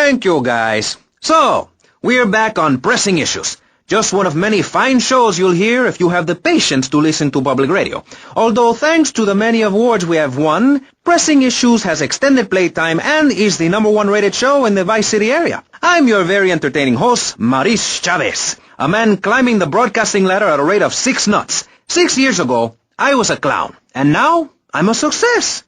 Thank you, guys. So, we're back on Pressing Issues. Just one of many fine shows you'll hear if you have the patience to listen to public radio. Although thanks to the many awards we have won, Pressing Issues has extended playtime and is the #1 rated show in the Vice City area. I'm your very entertaining host, Maurice Chavez, a man climbing the broadcasting ladder at a rate of 6 knots. 6 years ago, I was a clown, and now I'm a success.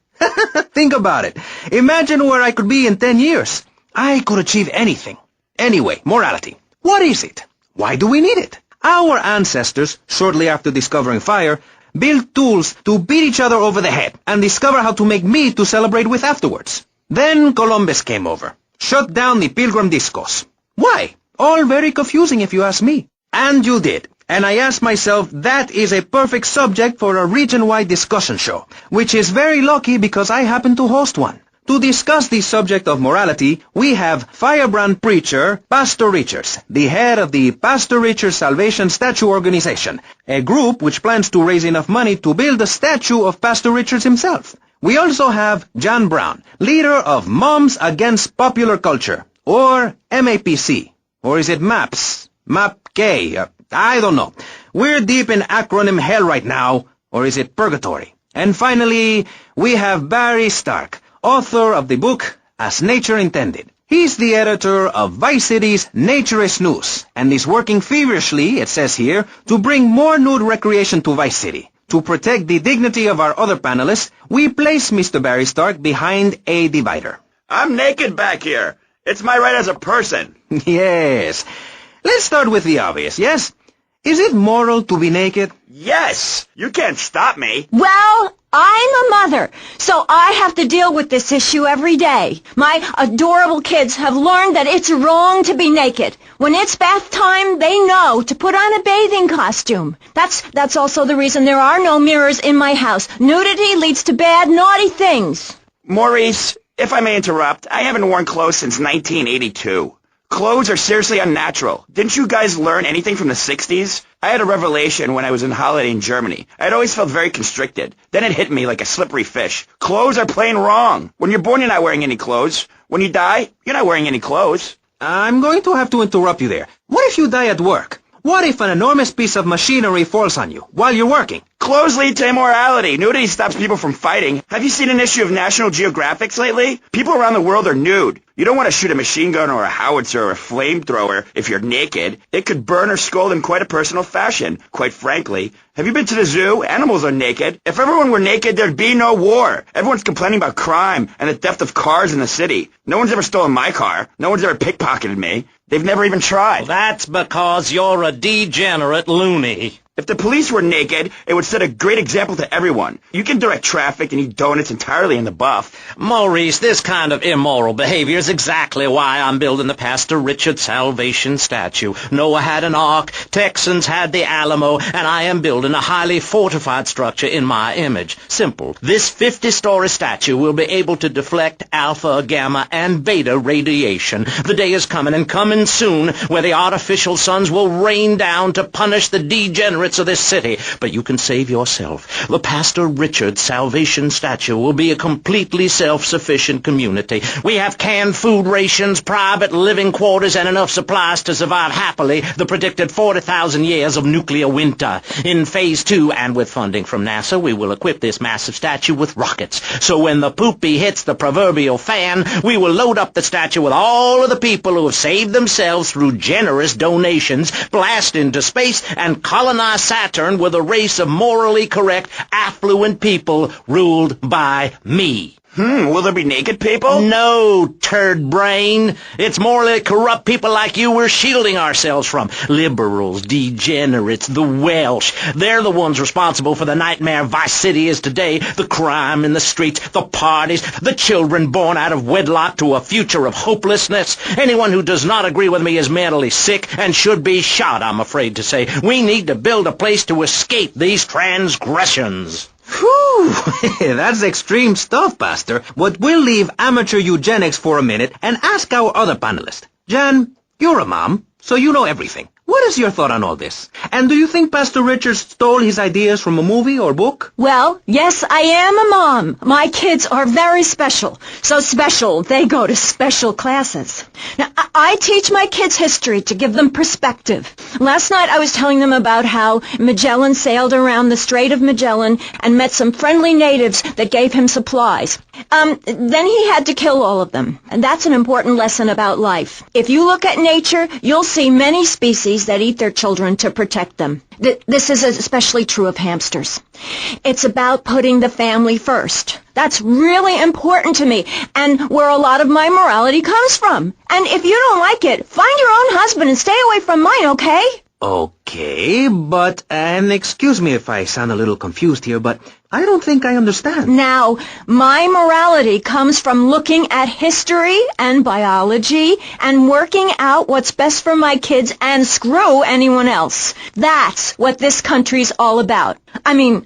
Think about it. Imagine where I could be in 10 years. I could achieve anything. Anyway, morality. What is it? Why do we need it? Our ancestors, shortly after discovering fire, built tools to beat each other over the head and discover how to make meat to celebrate with afterwards. Then Columbus came over, shut down the Pilgrim discos. Why? All very confusing if you ask me. And you did. And I asked myself, that is a perfect subject for a region-wide discussion show, which is very lucky because I happen to host one. To discuss the subject of morality, we have firebrand preacher Pastor Richards, the head of the Pastor Richards Salvation Statue Organization, a group which plans to raise enough money to build a statue of Pastor Richards himself. We also have John Brown, leader of Moms Against Popular Culture, or MAPC. Or is it MAPS? MAPK? I don't know. We're deep in acronym hell right now, or is it purgatory? And finally, we have Barry Stark, author of the book As Nature Intended. He's the editor of Vice City's Naturist News, and is working feverishly, it says here, to bring more nude recreation to Vice City. To protect the dignity of our other panelists, we place Mr. Barry Stark behind a divider. I'm naked back here. It's my right as a person. Yes. Let's start with the obvious, yes? Is it moral to be naked? Yes! You can't stop me. Well, I'm a mother, so I have to deal with this issue every day. My adorable kids have learned that it's wrong to be naked. When it's bath time, they know to put on a bathing costume. That's also the reason there are no mirrors in my house. Nudity leads to bad, naughty things. Maurice, if I may interrupt, I haven't worn clothes since 1982. Clothes are seriously unnatural. Didn't you guys learn anything from the 60s? I had a revelation when I was on holiday in Germany. I'd always felt very constricted. Then it hit me like a slippery fish. Clothes are plain wrong. When you're born, you're not wearing any clothes. When you die, you're not wearing any clothes. I'm going to have to interrupt you there. What if you die at work? What if an enormous piece of machinery falls on you while you're working? Clothes lead to immorality. Nudity stops people from fighting. Have you seen an issue of National Geographic lately? People around the world are nude. You don't want to shoot a machine gun or a howitzer or a flamethrower if you're naked. It could burn or scald in quite a personal fashion, quite frankly. Have you been to the zoo? Animals are naked. If everyone were naked, there'd be no war. Everyone's complaining about crime and the theft of cars in the city. No one's ever stolen my car. No one's ever pickpocketed me. They've never even tried. Well, that's because you're a degenerate loony. If the police were naked, it would set a great example to everyone. You can direct traffic and eat donuts entirely in the buff. Maurice, this kind of immoral behavior is exactly why I'm building the Pastor Richard Salvation statue. Noah had an ark, Texans had the Alamo, and I am building a highly fortified structure in my image. Simple. This 50-story statue will be able to deflect alpha, gamma, and beta radiation. The day is coming, and coming soon, where the artificial suns will rain down to punish the degenerates of this city. But you can save yourself. The Pastor Richard Salvation statue will be a completely self-sufficient community. We have canned food rations, private living quarters, and enough supplies to survive happily the predicted 40,000 years of nuclear winter. In Phase 2, and with funding from NASA, we will equip this massive statue with rockets. So when the poopy hits the proverbial fan, we will load up the statue with all of the people who have saved themselves through generous donations, blast into space, and colonize Saturn with a race of morally correct, affluent people ruled by me. Will there be naked people? No, turd brain. It's morally corrupt people like you we're shielding ourselves from. Liberals, degenerates, the Welsh. They're the ones responsible for the nightmare Vice City is today. The crime in the streets, the parties, the children born out of wedlock to a future of hopelessness. Anyone who does not agree with me is mentally sick and should be shot, I'm afraid to say. We need to build a place to escape these transgressions. Whew, that's extreme stuff, Pastor. But we'll leave amateur eugenics for a minute and ask our other panelist. Jan, you're a mom, so you know everything. What is your thought on all this? And do you think Pastor Richard stole his ideas from a movie or book? Well, yes, I am a mom. My kids are very special. So special, they go to special classes. Now, I teach my kids history to give them perspective. Last night I was telling them about how Magellan sailed around the Strait of Magellan and met some friendly natives that gave him supplies. Then he had to kill all of them. And that's an important lesson about life. If you look at nature, you'll see many species that eat their children to protect them. This is especially true of hamsters. It's about putting the family first. That's really important to me, and where a lot of my morality comes from. And if you don't like it, find your own husband and stay away from mine, okay? Okay, but, and excuse me if I sound a little confused here, but I don't think I understand. Now, my morality comes from looking at history and biology and working out what's best for my kids and screw anyone else. That's what this country's all about. I mean,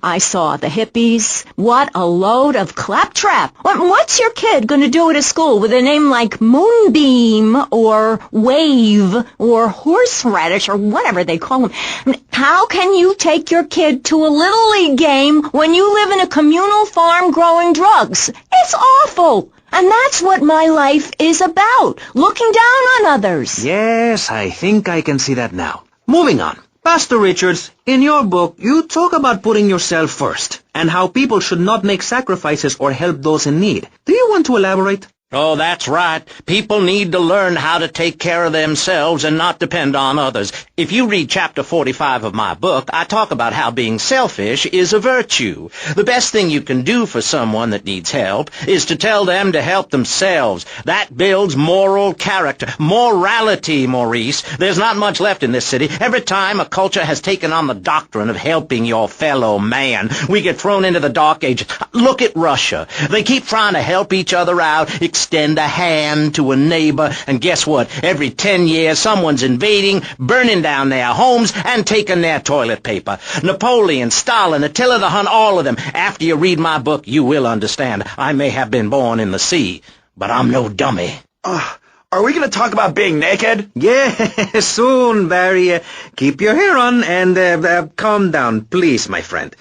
I saw the hippies. What a load of claptrap. What's your kid going to do at a school with a name like Moonbeam or Wave or Horseradish or whatever they call them? How can you take your kid to a Little League game when you live in a communal farm growing drugs? It's awful. And that's what my life is about, looking down on others. Yes, I think I can see that now. Moving on. Pastor Richards, in your book, you talk about putting yourself first and how people should not make sacrifices or help those in need. Do you want to elaborate? Oh, that's right. People need to learn how to take care of themselves and not depend on others. If you read chapter 45 of my book, I talk about how being selfish is a virtue. The best thing you can do for someone that needs help is to tell them to help themselves. That builds moral character. Morality, Maurice. There's not much left in this city. Every time a culture has taken on the doctrine of helping your fellow man, we get thrown into the dark ages. Look at Russia. They keep trying to help each other out, extend a hand to a neighbor, and guess what? Every 10 years, someone's invading, burning down their homes, and taking their toilet paper. Napoleon, Stalin, Attila the Hun, all of them. After you read my book, you will understand. I may have been born in the sea, but I'm no dummy. Are we going to talk about being naked? Yeah, soon, Barry. Keep your hair on and calm down, please, my friend.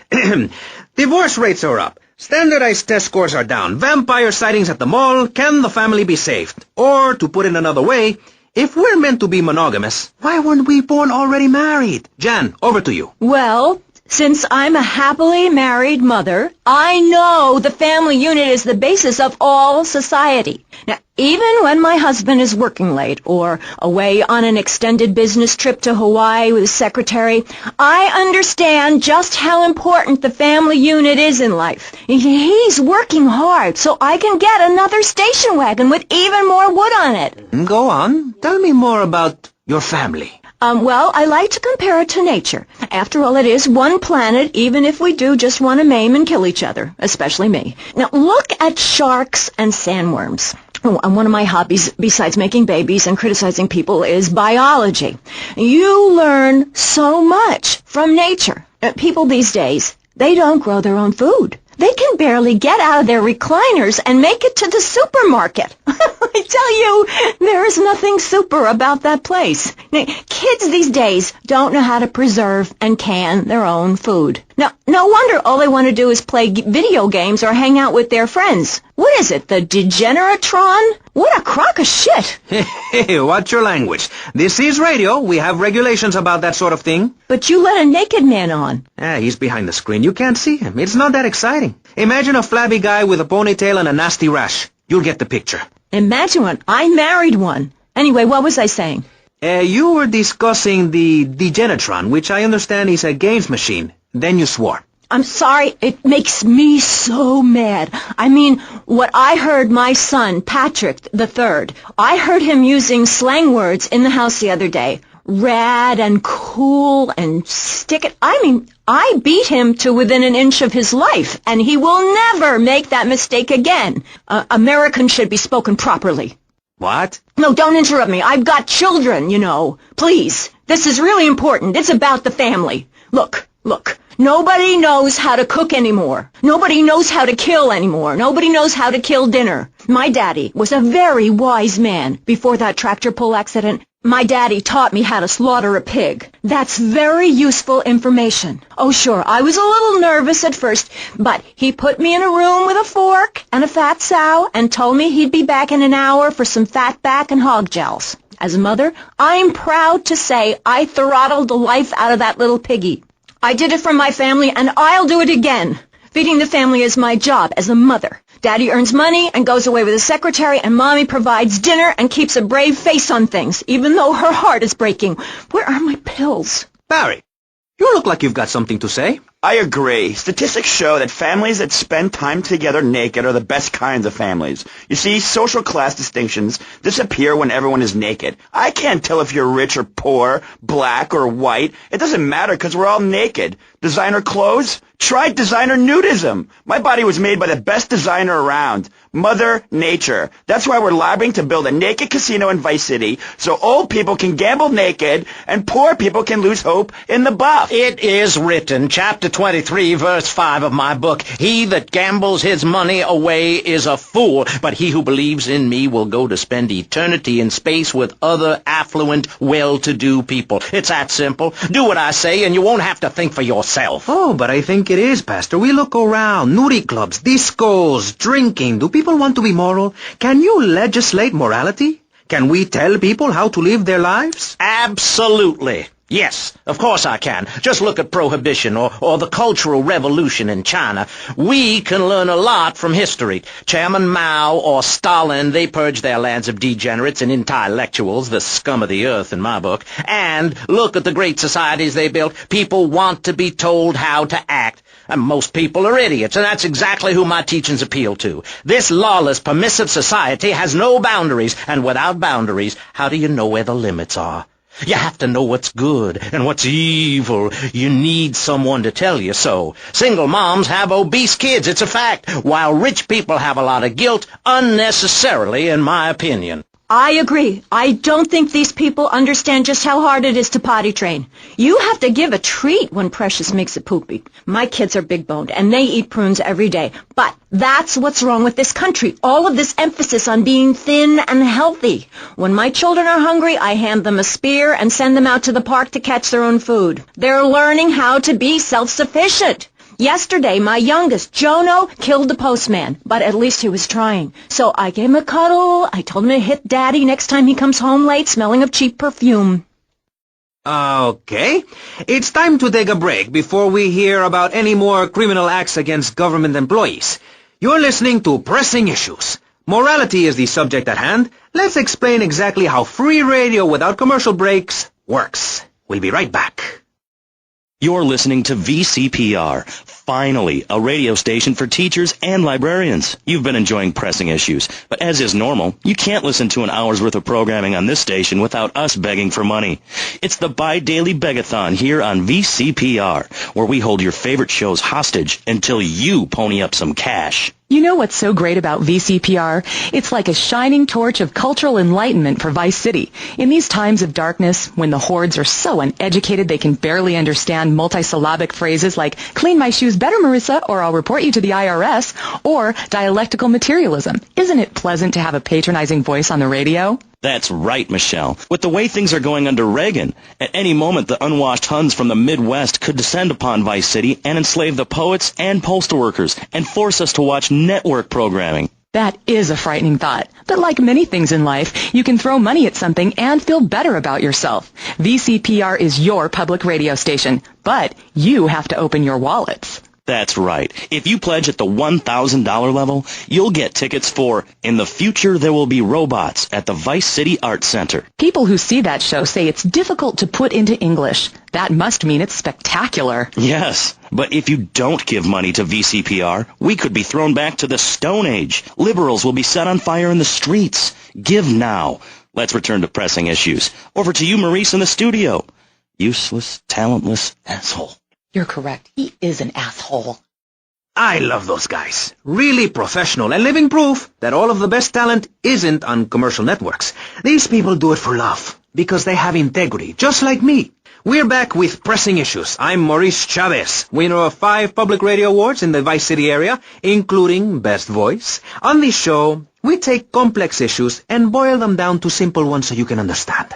Divorce rates are up. Standardized test scores are down. Vampire sightings at the mall. Can the family be saved? Or, to put it another way, if we're meant to be monogamous, why weren't we born already married? Jan, over to you. Well, since I'm a happily married mother, I know the family unit is the basis of all society. Now, even when my husband is working late or away on an extended business trip to Hawaii with his secretary, I understand just how important the family unit is in life. He's working hard so I can get another station wagon with even more wood on it. Go on. Tell me more about your family. Well, I like to compare it to nature. After all, it is one planet, even if we do just want to maim and kill each other, especially me. Now, look at sharks and sandworms. And one of my hobbies, besides making babies and criticizing people, is biology. You learn so much from nature. People these days, they don't grow their own food. They can barely get out of their recliners and make it to the supermarket. I tell you, there is nothing super about that place. Kids these days don't know how to preserve and can their own food. Now, no wonder all they want to do is play video games or hang out with their friends. What is it, the Degeneratron? What a crock of shit. Hey, watch your language. This is radio. We have regulations about that sort of thing. But you let a naked man on. He's behind the screen. You can't see him. It's not that exciting. Imagine a flabby guy with a ponytail and a nasty rash. You'll get the picture. Imagine one. I married one. Anyway, what was I saying? You were discussing the Degenatron, which I understand is a games machine. Then you swore. I'm sorry, it makes me so mad. I mean, what I heard my son, Patrick III, I heard him using slang words in the house the other day. Rad and cool and stick it. I mean, I beat him to within an inch of his life, and he will never make that mistake again. Americans should be spoken properly. What? No, don't interrupt me. I've got children, you know. Please. This is really important. It's about the family. Look. Nobody knows how to cook anymore. Nobody knows how to kill anymore. Nobody knows how to kill dinner. My daddy was a very wise man before that tractor pull accident. My daddy taught me how to slaughter a pig. That's very useful information. Oh, sure, I was a little nervous at first, but he put me in a room with a fork and a fat sow and told me he'd be back in an hour for some fat back and hog gels. As a mother, I'm proud to say I throttled the life out of that little piggy. I did it for my family, and I'll do it again. Feeding the family is my job as a mother. Daddy earns money and goes away with his secretary, and Mommy provides dinner and keeps a brave face on things, even though her heart is breaking. Where are my pills? Barry, you look like you've got something to say. I agree. Statistics show that families that spend time together naked are the best kinds of families. You see, social class distinctions disappear when everyone is naked. I can't tell if you're rich or poor, black or white. It doesn't matter because we're all naked. Designer clothes? Try designer nudism. My body was made by the best designer around, Mother Nature. That's why we're lobbying to build a naked casino in Vice City so old people can gamble naked and poor people can lose hope in the buff. It is written, chapter 23, verse 5 of my book, "He that gambles his money away is a fool, but he who believes in me will go to spend eternity in space with other affluent, well-to-do people." It's that simple. Do what I say, and you won't have to think for yourself. Oh, but I think it is, Pastor. We look around. Nudie clubs, discos, drinking. Do people want to be moral? Can you legislate morality? Can we tell people how to live their lives? Absolutely. Yes, of course I can. Just look at Prohibition or the Cultural Revolution in China. We can learn a lot from history. Chairman Mao or Stalin, they purged their lands of degenerates and intellectuals, the scum of the earth in my book. And look at the great societies they built. People want to be told how to act. And most people are idiots, and that's exactly who my teachings appeal to. This lawless, permissive society has no boundaries, and without boundaries, how do you know where the limits are? You have to know what's good and what's evil. You need someone to tell you so. Single moms have obese kids, it's a fact, while rich people have a lot of guilt, unnecessarily, in my opinion. I agree. I don't think these people understand just how hard it is to potty train. You have to give a treat when Precious makes a poopy. My kids are big-boned, and they eat prunes every day. But that's what's wrong with this country. All of this emphasis on being thin and healthy. When my children are hungry, I hand them a spear and send them out to the park to catch their own food. They're learning how to be self-sufficient. Yesterday, my youngest, Jono, killed the postman, but at least he was trying. So I gave him a cuddle. I told him to hit Daddy next time he comes home late, smelling of cheap perfume. Okay. It's time to take a break before we hear about any more criminal acts against government employees. You're listening to Pressing Issues. Morality is the subject at hand. Let's explain exactly how free radio without commercial breaks works. We'll be right back. You're listening to VCPR, finally, a radio station for teachers and librarians. You've been enjoying Pressing Issues, but as is normal, you can't listen to an hour's worth of programming on this station without us begging for money. It's the bi-daily begathon here on VCPR, where we hold your favorite shows hostage until you pony up some cash. You know what's so great about VCPR? It's like a shining torch of cultural enlightenment for Vice City. In these times of darkness, when the hordes are so uneducated they can barely understand multisyllabic phrases like, "Clean my shoes better, Marissa, or I'll report you to the IRS," or dialectical materialism. Isn't it pleasant to have a patronizing voice on the radio? That's right, Michelle. With the way things are going under Reagan, at any moment the unwashed Huns from the Midwest could descend upon Vice City and enslave the poets and postal workers and force us to watch network programming. That is a frightening thought. But like many things in life, you can throw money at something and feel better about yourself. VCPR is your public radio station, but you have to open your wallets. That's right. If you pledge at the $1,000 level, you'll get tickets for In the Future There Will Be Robots at the Vice City Arts Center. People who see that show say it's difficult to put into English. That must mean it's spectacular. Yes, but if you don't give money to VCPR, we could be thrown back to the Stone Age. Liberals will be set on fire in the streets. Give now. Let's return to Pressing Issues. Over to you, Maurice, in the studio. Useless, talentless asshole. You're correct. He is an asshole. I love those guys. Really professional and living proof that all of the best talent isn't on commercial networks. These people do it for love, because they have integrity, just like me. We're back with Pressing Issues. I'm Maurice Chavez, winner of 5 public radio awards in the Vice City area, including Best Voice. On this show, we take complex issues and boil them down to simple ones so you can understand.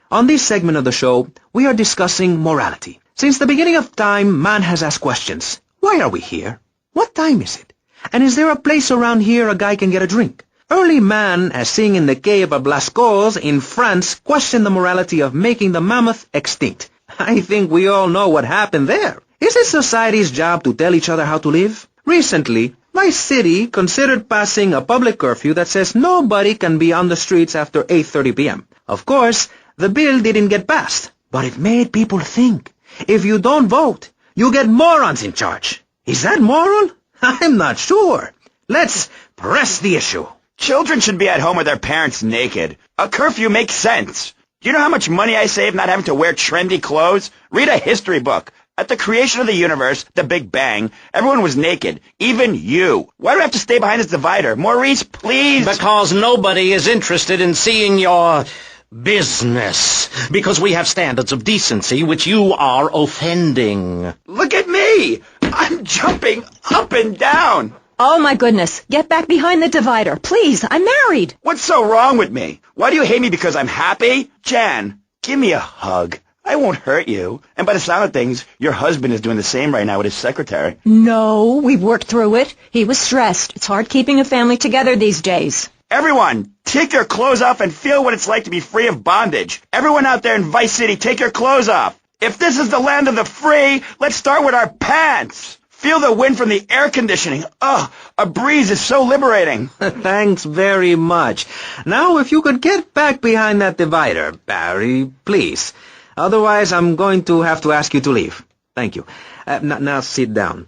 On this segment of the show, we are discussing morality. Since the beginning of time, man has asked questions. Why are we here? What time is it? And is there a place around here a guy can get a drink? Early man, as seen in the cave of Lascaux in France, questioned the morality of making the mammoth extinct. I think we all know what happened there. Is it society's job to tell each other how to live? Recently, my city considered passing a public curfew that says nobody can be on the streets after 8:30 p.m. Of course, the bill didn't get passed, but it made people think. If you don't vote, you get morons in charge. Is that moral? I'm not sure. Let's press the issue. Children should be at home with their parents naked. A curfew makes sense. Do you know how much money I save not having to wear trendy clothes? Read a history book. At the creation of the universe, the Big Bang, everyone was naked. Even you. Why do I have to stay behind this divider? Maurice, please. Because nobody is interested in seeing your business. Because we have standards of decency which you are offending. Look at me. I'm jumping up and down. Oh, my goodness. Get back behind the divider. Please, I'm married. What's so wrong with me? Why do you hate me because I'm happy? Jan, give me a hug. I won't hurt you. And by the sound of things, your husband is doing the same right now with his secretary. No, we've worked through it. He was stressed. It's hard keeping a family together these days. Everyone, take your clothes off and feel what it's like to be free of bondage. Everyone out there in Vice City, take your clothes off. If this is the land of the free, let's start with our pants. Feel the wind from the air conditioning. Ugh, a breeze is so liberating. Thanks very much. Now, if you could get back behind that divider, Barry, please. Otherwise, I'm going to have to ask you to leave. Thank you. Now sit down.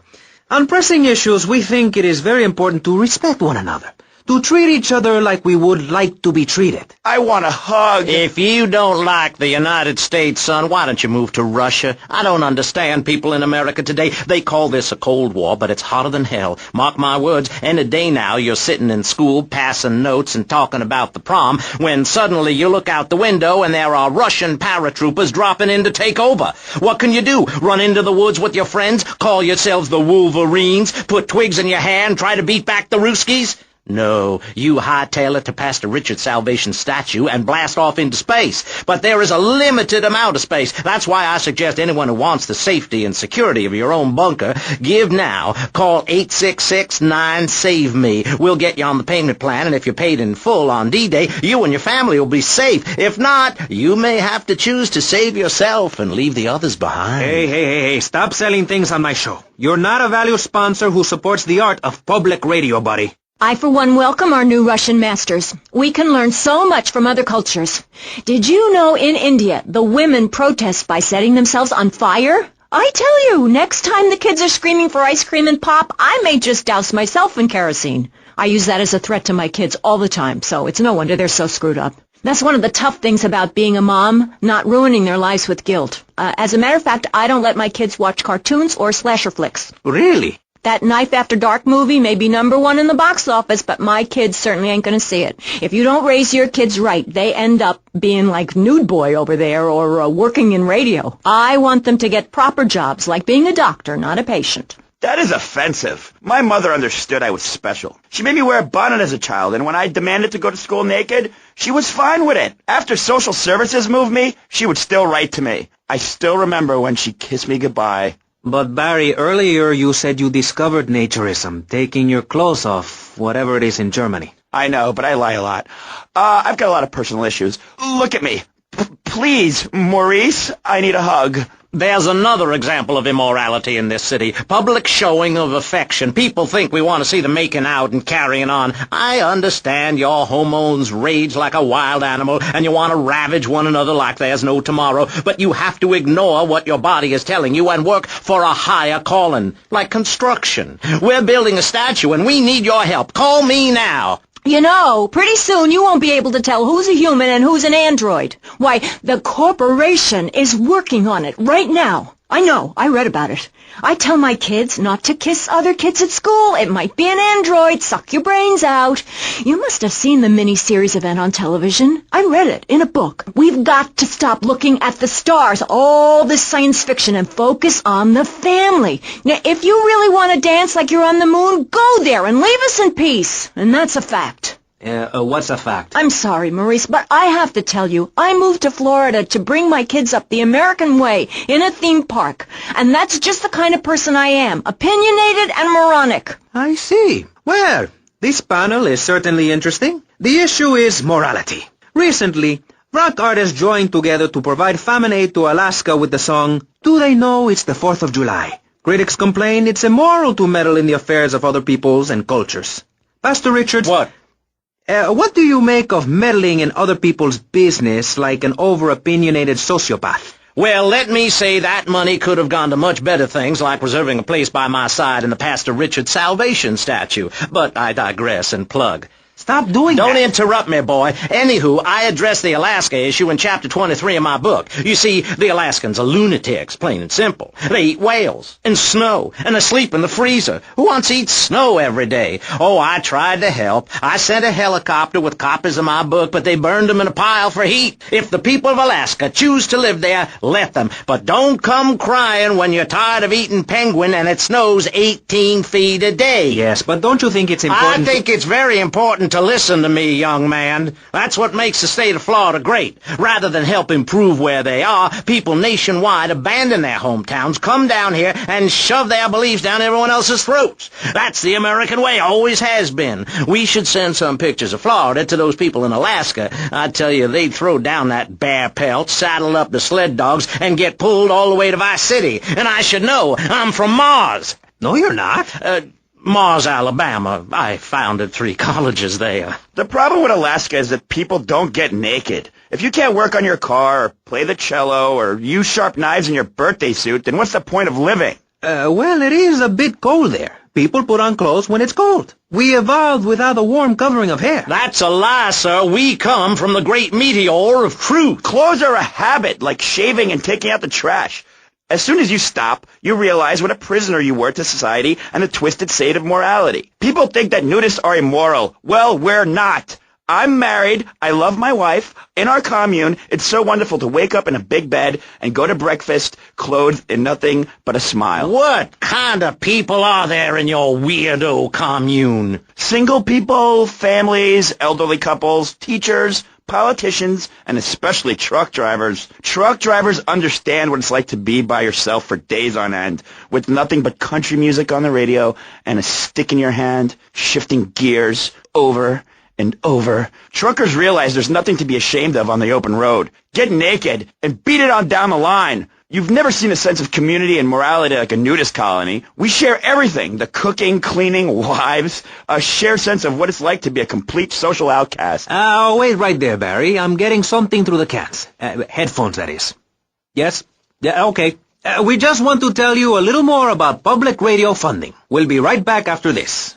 On pressing issues, we think it is very important to respect one another, to treat each other like we would like to be treated. I want a hug. If you don't like the United States, son, why don't you move to Russia? I don't understand people in America today. They call this a Cold War, but it's hotter than hell. Mark my words, any day now you're sitting in school passing notes and talking about the prom, when suddenly you look out the window and there are Russian paratroopers dropping in to take over. What can you do? Run into the woods with your friends? Call yourselves the Wolverines? Put twigs in your hair and try to beat back the Ruskies? No, you hightail it to Pastor Richard's Salvation statue and blast off into space. But there is a limited amount of space. That's why I suggest anyone who wants the safety and security of your own bunker, give now. Call 866-9-SAVE-ME. We'll get you on the payment plan, and if you're paid in full on D-Day, you and your family will be safe. If not, you may have to choose to save yourself and leave the others behind. Hey, stop selling things on my show. You're not a valued sponsor who supports the art of public radio, buddy. I, for one, welcome our new Russian masters. We can learn so much from other cultures. Did you know in India the women protest by setting themselves on fire? I tell you, next time the kids are screaming for ice cream and pop, I may just douse myself in kerosene. I use that as a threat to my kids all the time, so it's no wonder they're so screwed up. That's one of the tough things about being a mom, not ruining their lives with guilt. As a matter of fact, I don't let my kids watch cartoons or slasher flicks. Really? That Knife After Dark movie may be #1 in the box office, but my kids certainly ain't going to see it. If you don't raise your kids right, they end up being like Nude Boy over there or working in radio. I want them to get proper jobs, like being a doctor, not a patient. That is offensive. My mother understood I was special. She made me wear a bonnet as a child, and when I demanded to go to school naked, she was fine with it. After social services moved me, she would still write to me. I still remember when she kissed me goodbye. But Barry, earlier you said you discovered naturism, taking your clothes off, whatever it is in Germany. I know, but I lie a lot. I've got a lot of personal issues. Look at me. Please, Maurice, I need a hug. There's another example of immorality in this city. Public showing of affection. People think we want to see them making out and carrying on. I understand your hormones rage like a wild animal, and you want to ravage one another like there's no tomorrow, but you have to ignore what your body is telling you and work for a higher calling, like construction. We're building a statue, and we need your help. Call me now. You know, pretty soon you won't be able to tell who's a human and who's an android. Why, the corporation is working on it right now. I know, I read about it. I tell my kids not to kiss other kids at school. It might be an android, suck your brains out. You must have seen the mini-series event on television. I read it in a book. We've got to stop looking at the stars, all this science fiction, and focus on the family. Now, if you really want to dance like you're on the moon, go there and leave us in peace. And that's a fact. What's a fact? I'm sorry, Maurice, but I have to tell you, I moved to Florida to bring my kids up the American way in a theme park. And that's just the kind of person I am, opinionated and moronic. I see. Well, this panel is certainly interesting. The issue is morality. Recently, rock artists joined together to provide famine aid to Alaska with the song, Do They Know It's the 4th of July? Critics complain it's immoral to meddle in the affairs of other peoples and cultures. Pastor Richards... What? What do you make of meddling in other people's business like an over-opinionated sociopath? Well, let me say that money could have gone to much better things, like reserving a place by my side in the Pastor Richard Salvation statue. But I digress and plug. Stop doing that. Don't interrupt me, boy. Anywho, I addressed the Alaska issue in Chapter 23 of my book. You see, the Alaskans are lunatics, plain and simple. They eat whales and snow and they sleep in the freezer. Who wants to eat snow every day? Oh, I tried to help. I sent a helicopter with copies of my book, but they burned them in a pile for heat. If the people of Alaska choose to live there, let them. But don't come crying when you're tired of eating penguin and it snows 18 feet a day. Yes, but don't you think it's important... I think it's very important to listen to me, young man. That's what makes the state of Florida great. Rather than help improve where they are, people nationwide abandon their hometowns, come down here, and shove their beliefs down everyone else's throats. That's the American way, always has been. We should send some pictures of Florida to those people in Alaska. I tell you, they'd throw down that bear pelt, saddle up the sled dogs, and get pulled all the way to Vice City. And I should know, I'm from Mars. No, you're not. Mars, Alabama. I founded 3 colleges there. The problem with Alaska is that people don't get naked. If you can't work on your car, or play the cello, or use sharp knives in your birthday suit, then what's the point of living? Well, it is a bit cold there. People put on clothes when it's cold. We evolved without a warm covering of hair. That's a lie, sir. We come from the great meteor of truth. Clothes are a habit, like shaving and taking out the trash. As soon as you stop, you realize what a prisoner you were to society and the twisted state of morality. People think that nudists are immoral. Well, we're not. I'm married. I love my wife. In our commune, it's so wonderful to wake up in a big bed and go to breakfast clothed in nothing but a smile. What kind of people are there in your weirdo commune? Single people, families, elderly couples, teachers, politicians, and especially truck drivers. Truck drivers understand what it's like to be by yourself for days on end, with nothing but country music on the radio and a stick in your hand, shifting gears over and over. Truckers realize there's nothing to be ashamed of on the open road. Get naked and beat it on down the line. You've never seen a sense of community and morality like a nudist colony. We share everything, the cooking, cleaning, wives, a shared sense of what it's like to be a complete social outcast. Wait right there, Barry. I'm getting something through the cans. Headphones, that is. Yes? Yeah, okay. We just want to tell you a little more about public radio funding. We'll be right back after this.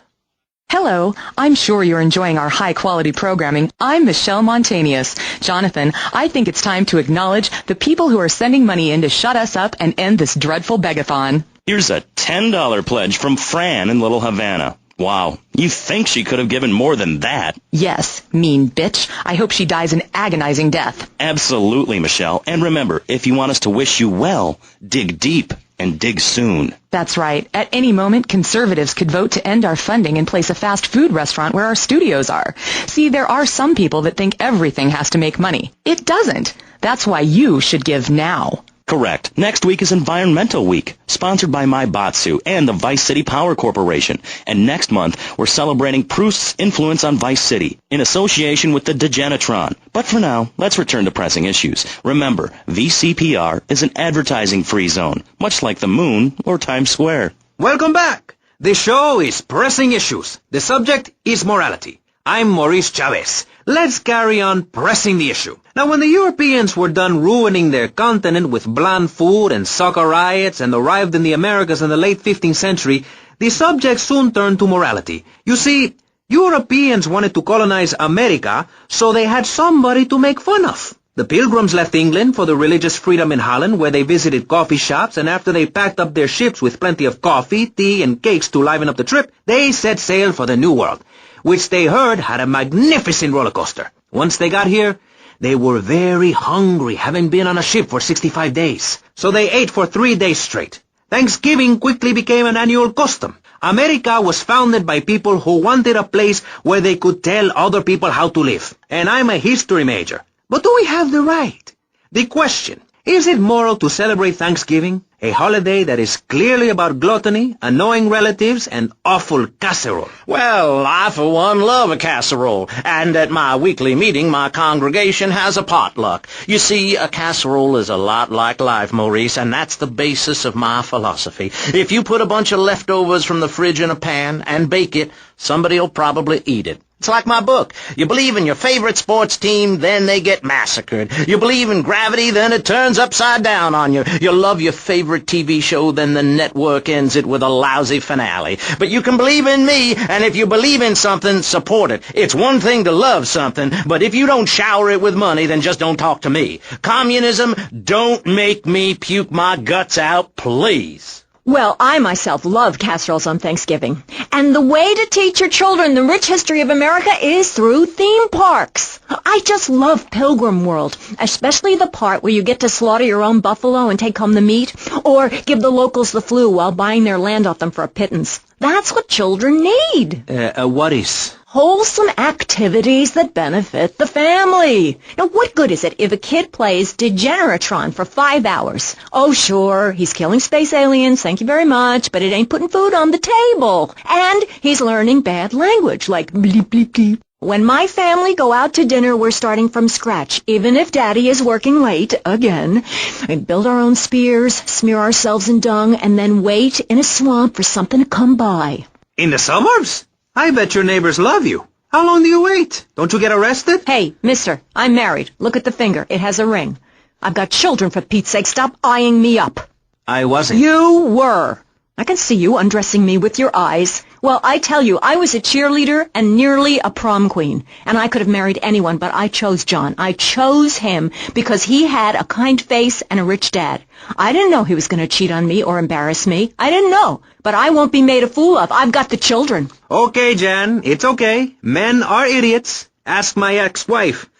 Hello, I'm sure you're enjoying our high-quality programming. I'm Michelle Montanius. Jonathan, I think it's time to acknowledge the people who are sending money in to shut us up and end this dreadful begathon. Here's a $10 pledge from Fran in Little Havana. Wow, you think she could have given more than that? Yes, mean bitch. I hope she dies an agonizing death. Absolutely, Michelle. And remember, if you want us to wish you well, dig deep and dig soon. That's right. At any moment, conservatives could vote to end our funding and place a fast food restaurant where our studios are. See, there are some people that think everything has to make money. It doesn't. That's why you should give now. Correct. Next week is Environmental Week, sponsored by My Batsu and the Vice City Power Corporation. And next month, we're celebrating Proust's influence on Vice City in association with the Degenitron. But for now, let's return to pressing issues. Remember, VCPR is an advertising-free zone, much like the moon or Times Square. Welcome back. The show is Pressing Issues. The subject is morality. I'm Maurice Chavez. Let's carry on pressing the issue. Now, when the Europeans were done ruining their continent with bland food and soccer riots and arrived in the Americas in the late 15th century, the subject soon turned to morality. You see, Europeans wanted to colonize America, so they had somebody to make fun of. The Pilgrims left England for the religious freedom in Holland, where they visited coffee shops, and after they packed up their ships with plenty of coffee, tea, and cakes to liven up the trip, they set sail for the New World, which they heard had a magnificent roller coaster. Once they got here, they were very hungry, having been on a ship for 65 days. So they ate for 3 days straight. Thanksgiving quickly became an annual custom. America was founded by people who wanted a place where they could tell other people how to live. And I'm a history major. But do we have the right? The question, is it moral to celebrate Thanksgiving, a holiday that is clearly about gluttony, annoying relatives, and awful casserole? Well, I for one love a casserole, and at my weekly meeting my congregation has a potluck. You see, a casserole is a lot like life, Maurice, and that's the basis of my philosophy. If you put a bunch of leftovers from the fridge in a pan and bake it, somebody'll probably eat it. It's like my book. You believe in your favorite sports team, then they get massacred. You believe in gravity, then it turns upside down on you. You love your favorite TV show, then the network ends it with a lousy finale. But you can believe in me, and if you believe in something, support it. It's one thing to love something, but if you don't shower it with money, then just don't talk to me. Communism, don't make me puke my guts out, please. Well, I myself love casseroles on Thanksgiving. And the way to teach your children the rich history of America is through theme parks. I just love Pilgrim World, especially the part where you get to slaughter your own buffalo and take home the meat, or give the locals the flu while buying their land off them for a pittance. That's what children need. What is? Wholesome activities that benefit the family. Now, what good is it if a kid plays Degeneratron for 5 hours? Oh, sure, he's killing space aliens, thank you very much, but it ain't putting food on the table. And he's learning bad language, like bleep, bleep, bleep. When my family go out to dinner, we're starting from scratch, even if Daddy is working late, again. We build our own spears, smear ourselves in dung, and then wait in a swamp for something to come by. In the suburbs? I bet your neighbors love you. How long do you wait? Don't you get arrested? Hey, mister, I'm married. Look at the finger. It has a ring. I've got children, for Pete's sake. Stop eyeing me up. I wasn't. You were. I can see you undressing me with your eyes. Well, I tell you, I was a cheerleader and nearly a prom queen. And I could have married anyone, but I chose John. I chose him because he had a kind face and a rich dad. I didn't know he was going to cheat on me or embarrass me. I didn't know. But I won't be made a fool of. I've got the children. Okay, Jan, it's okay. Men are idiots. Ask my ex-wife.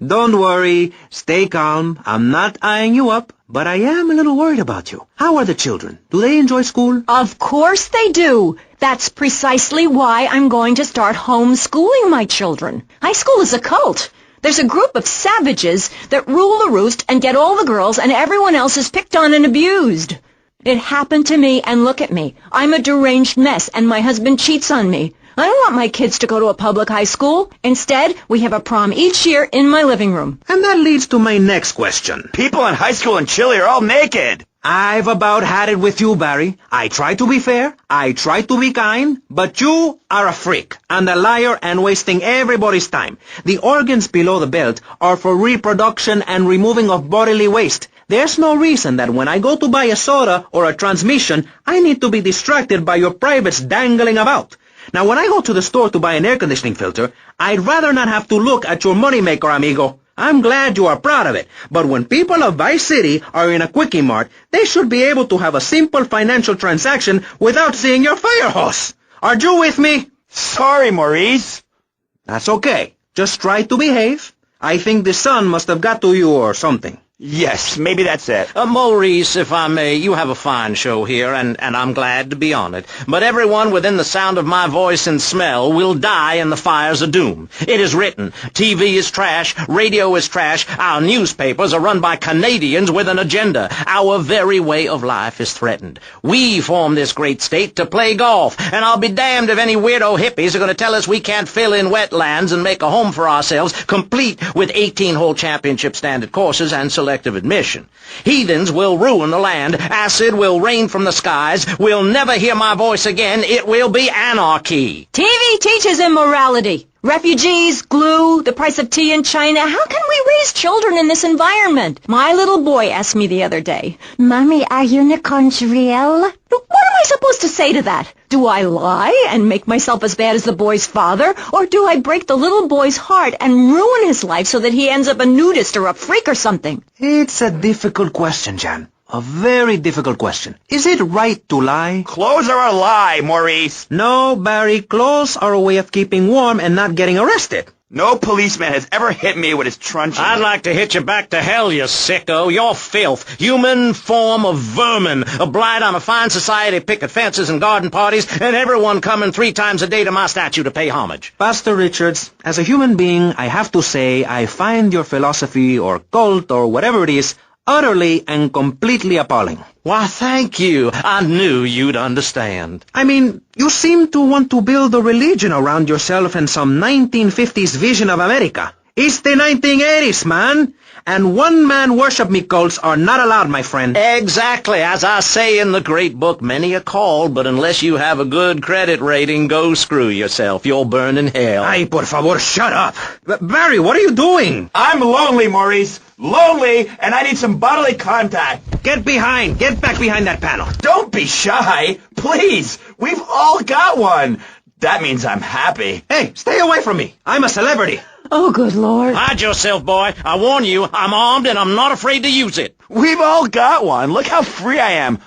Don't worry. Stay calm. I'm not eyeing you up, but I am a little worried about you. How are the children? Do they enjoy school? Of course they do. That's precisely why I'm going to start homeschooling my children. High school is a cult. There's a group of savages that rule the roost and get all the girls, and everyone else is picked on and abused. It happened to me, and look at me. I'm a deranged mess, and my husband cheats on me. I don't want my kids to go to a public high school. Instead, we have a prom each year in my living room. And that leads to my next question. People in high school in Chile are all naked. I've about had it with you, Barry. I try to be fair, I try to be kind, but you are a freak and a liar and wasting everybody's time. The organs below the belt are for reproduction and removing of bodily waste. There's no reason that when I go to buy a soda or a transmission, I need to be distracted by your privates dangling about. Now, when I go to the store to buy an air conditioning filter, I'd rather not have to look at your moneymaker, amigo. I'm glad you are proud of it, but when people of Vice City are in a Quickie Mart, they should be able to have a simple financial transaction without seeing your fire hose. Are you with me? Sorry, Maurice. That's okay. Just try to behave. I think the sun must have got to you or something. Yes, maybe that's it. Maurice, if I may, you have a fine show here, and I'm glad to be on it. But everyone within the sound of my voice and smell will die in the fires of doom. It is written. TV is trash. Radio is trash. Our newspapers are run by Canadians with an agenda. Our very way of life is threatened. We formed this great state to play golf, and I'll be damned if any weirdo hippies are going to tell us we can't fill in wetlands and make a home for ourselves, complete with 18-hole championship standard courses and selective admission. Heathens will ruin the land. Acid will rain from the skies. We'll never hear my voice again. It will be anarchy. TV teaches immorality. Refugees, glue, the price of tea in China. How can we raise children in this environment? My little boy asked me the other day, Mommy, are unicorns real? What am I supposed to say to that? Do I lie and make myself as bad as the boy's father? Or do I break the little boy's heart and ruin his life so that he ends up a nudist or a freak or something? It's a difficult question, Jan. A very difficult question. Is it right to lie? Clothes are a lie, Maurice. No, Barry, clothes are a way of keeping warm and not getting arrested. No policeman has ever hit me with his truncheon. I'd like to hit you back to hell, you sicko. You're filth. Human form of vermin. A blight on a fine society, picket fences and garden parties, and everyone coming 3 times a day to my statue to pay homage. Pastor Richards, as a human being, I have to say I find your philosophy or cult or whatever it is utterly and completely appalling. Why, thank you. I knew you'd understand. I mean, you seem to want to build a religion around yourself and some 1950s vision of America. It's the 1980s, man. And one-man worship me cults are not allowed, my friend. Exactly. As I say in the great book, many are called, but unless you have a good credit rating, go screw yourself. You'll burn in hell. Ay, por favor, shut up. Barry, what are you doing? I'm lonely, Maurice. Lonely, and I need some bodily contact. Get back behind that panel. Don't be shy. Please. We've all got one. That means I'm happy. Hey, stay away from me. I'm a celebrity. Oh, good Lord. Hide yourself, boy. I warn you, I'm armed and I'm not afraid to use it. We've all got one. Look how free I am.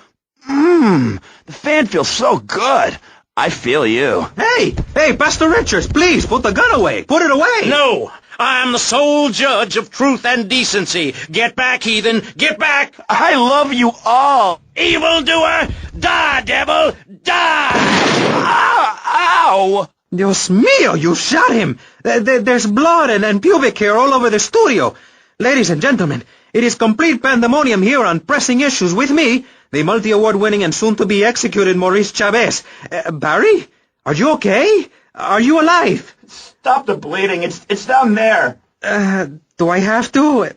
The fan feels so good. I feel you. Hey, Pastor Richards, please, put the gun away. Put it away. No, I am the sole judge of truth and decency. Get back, heathen. Get back. I love you all. Evildoer, die, devil, die. Ow! Dios mío, you shot him. There's blood and pubic hair all over the studio. Ladies and gentlemen, it is complete pandemonium here on Pressing Issues with me, the multi-award-winning and soon-to-be executed Maurice Chavez. Barry, are you okay? Are you alive? Stop the bleeding. It's down there. Do I have to?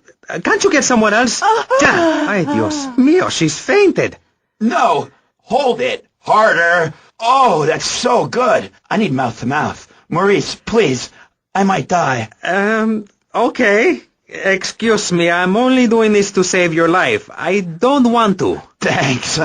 Can't you get someone else? Ay, Dios mío, she's fainted. No. Hold it. Harder. Oh, that's so good. I need mouth-to-mouth. Maurice, please. I might die. Okay. Excuse me, I'm only doing this to save your life. I don't want to. Thanks.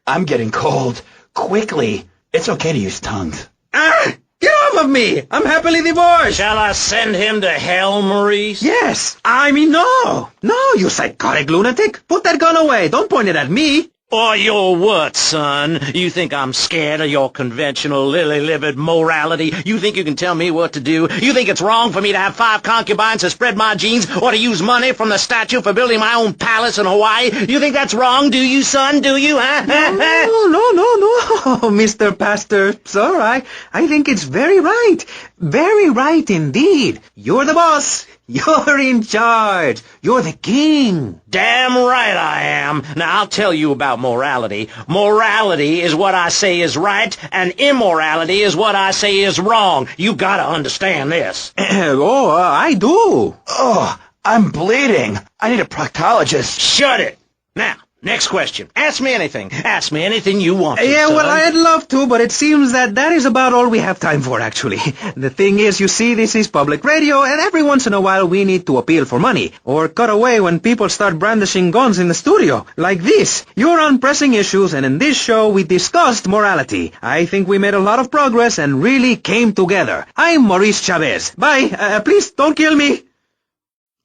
I'm getting cold. Quickly. It's okay to use tongues. Get off of me! I'm happily divorced! Shall I send him to hell, Maurice? Yes! I mean, no! No, you psychotic lunatic! Put that gun away! Don't point it at me! Or your what, son? You think I'm scared of your conventional lily-livered morality? You think you can tell me what to do? You think it's wrong for me to have 5 concubines to spread my genes or to use money from the statue for building my own palace in Hawaii? You think that's wrong, do you, son? Do you, huh? No, Mr. Pastor, sir, I think it's very right. Very right indeed. You're the boss. You're in charge. You're the king. Damn right I am. Now, I'll tell you about morality. Morality is what I say is right, and immorality is what I say is wrong. You gotta understand this. I do. Oh, I'm bleeding. I need a proctologist. Shut it. Now, next question. Ask me anything. Ask me anything you want to, Yeah, son. well, I'd love to, but it seems that is about all we have time for, actually. The thing is, you see, this is public radio, and every once in a while we need to appeal for money, or cut away when people start brandishing guns in the studio. Like this. You're on Pressing Issues, and in this show we discussed morality. I think we made a lot of progress and really came together. I'm Maurice Chavez. Bye. Please don't kill me.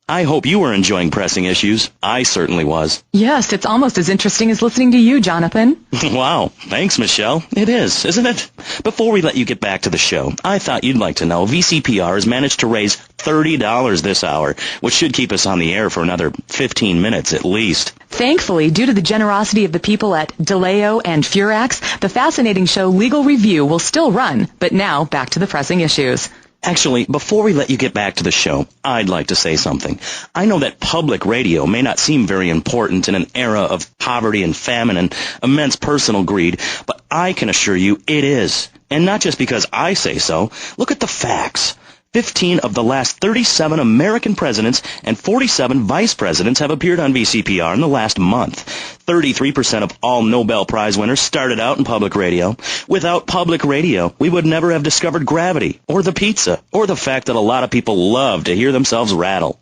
I hope you were enjoying Pressing Issues. I certainly was. Yes, it's almost as interesting as listening to you, Jonathan. Wow. Thanks, Michelle. It is, isn't it? Before we let you get back to the show, I thought you'd like to know VCPR has managed to raise $30 this hour, which should keep us on the air for another 15 minutes at least. Thankfully, due to the generosity of the people at DeLeo and Furax, the fascinating show Legal Review will still run. But now, back to the Pressing Issues. Actually, before we let you get back to the show, I'd like to say something. I know that public radio may not seem very important in an era of poverty and famine and immense personal greed, but I can assure you it is. And not just because I say so. Look at the facts. 15 of the last 37 American presidents and 47 vice presidents have appeared on VCPR in the last month. 33% of all Nobel Prize winners started out in public radio. Without public radio, we would never have discovered gravity, or the pizza, or the fact that a lot of people love to hear themselves rattle.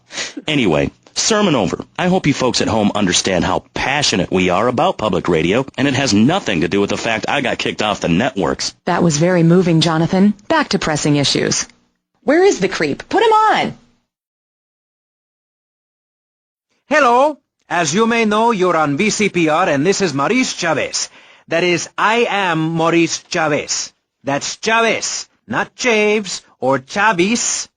Anyway, sermon over. I hope you folks at home understand how passionate we are about public radio, and it has nothing to do with the fact I got kicked off the networks. That was very moving, Jonathan. Back to Pressing Issues. Where is the creep? Put him on! Hello. As you may know, you're on VCPR, and this is Maurice Chavez. That is, I am Maurice Chavez. That's Chavez, not Chaves or Chavis.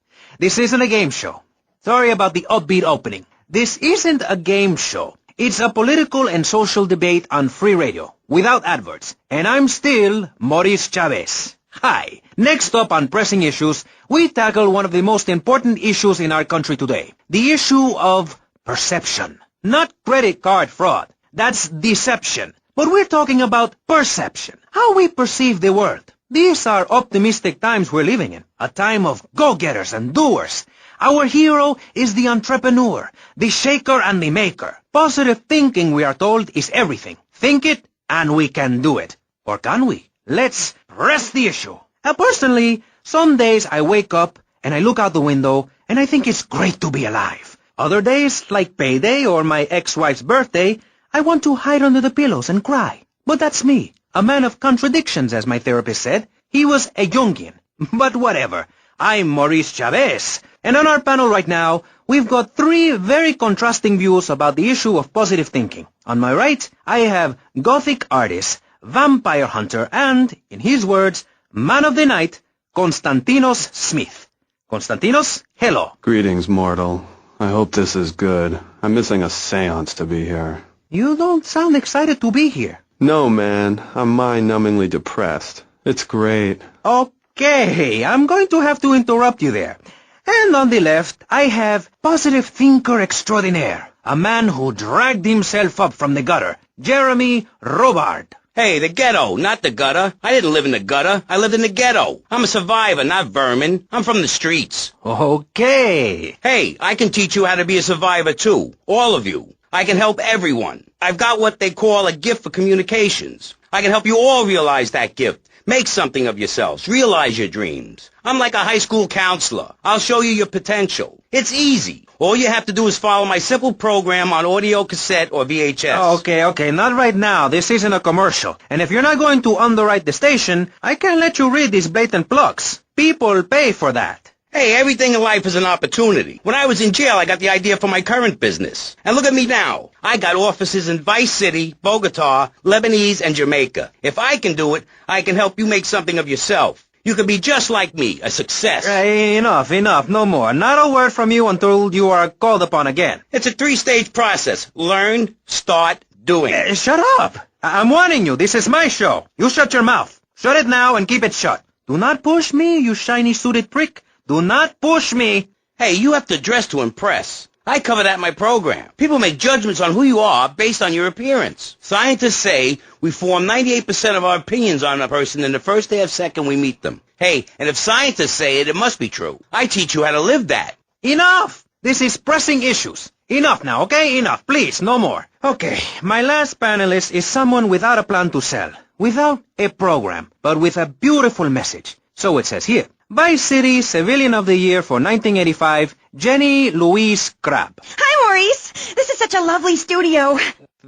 this isn't a game show. Sorry about the upbeat opening. This isn't a game show. It's a political and social debate on free radio, without adverts. And I'm still Maurice Chavez. Hi. Next up on Pressing Issues, we tackle one of the most important issues in our country today. The issue of perception. Not credit card fraud. That's deception. But we're talking about perception. How we perceive the world. These are optimistic times we're living in. A time of go-getters and doers. Our hero is the entrepreneur, the shaker and the maker. Positive thinking, we are told, is everything. Think it, and we can do it. Or can we? Let's press the issue. Personally, some days I wake up and I look out the window and I think it's great to be alive. Other days, like payday or my ex-wife's birthday, I want to hide under the pillows and cry. But that's me. A man of contradictions, as my therapist said. He was a Jungian. But whatever. I'm Maurice Chavez. And on our panel right now, we've got three very contrasting views about the issue of positive thinking. On my right, I have Gothic artist, vampire hunter, and, in his words, man of the night, Konstantinos Smith. Konstantinos, hello. Greetings, mortal. I hope this is good. I'm missing a seance to be here. You don't sound excited to be here. No, man. I'm mind-numbingly depressed. It's great. Okay, I'm going to have to interrupt you there. And on the left, I have positive thinker extraordinaire, a man who dragged himself up from the gutter, Jeremy Robard. Hey, the ghetto, not the gutter. I didn't live in the gutter. I lived in the ghetto. I'm a survivor, not vermin. I'm from the streets. Okay. Hey, I can teach you how to be a survivor, too. All of you. I can help everyone. I've got what they call a gift for communications. I can help you all realize that gift. Make something of yourselves. Realize your dreams. I'm like a high school counselor. I'll show you your potential. It's easy. All you have to do is follow my simple program on audio cassette or VHS. Okay, not right now. This isn't a commercial. And if you're not going to underwrite the station, I can't let you read these blatant plugs. People pay for that. Hey, everything in life is an opportunity. When I was in jail, I got the idea for my current business. And look at me now. I got offices in Vice City, Bogota, Lebanese, and Jamaica. If I can do it, I can help you make something of yourself. You can be just like me, a success. Enough, no more. Not a word from you until you are called upon again. It's a 3-stage process. Learn, start, doing. Shut up. I'm warning you, this is my show. You shut your mouth. Shut it now and keep it shut. Do not push me, you shiny suited prick. Do not push me. Hey, you have to dress to impress. I cover that in my program. People make judgments on who you are based on your appearance. Scientists say we form 98% of our opinions on a person in the first day of second we meet them. Hey, and if scientists say it, it must be true. I teach you how to live that. Enough! This is Pressing Issues. Enough now, okay? Enough. Please, no more. Okay, my last panelist is someone without a plan to sell, without a program, but with a beautiful message. So it says here. Vice City Civilian of the Year for 1985, Jenny Louise Crabb. Hi, Maurice. This is such a lovely studio.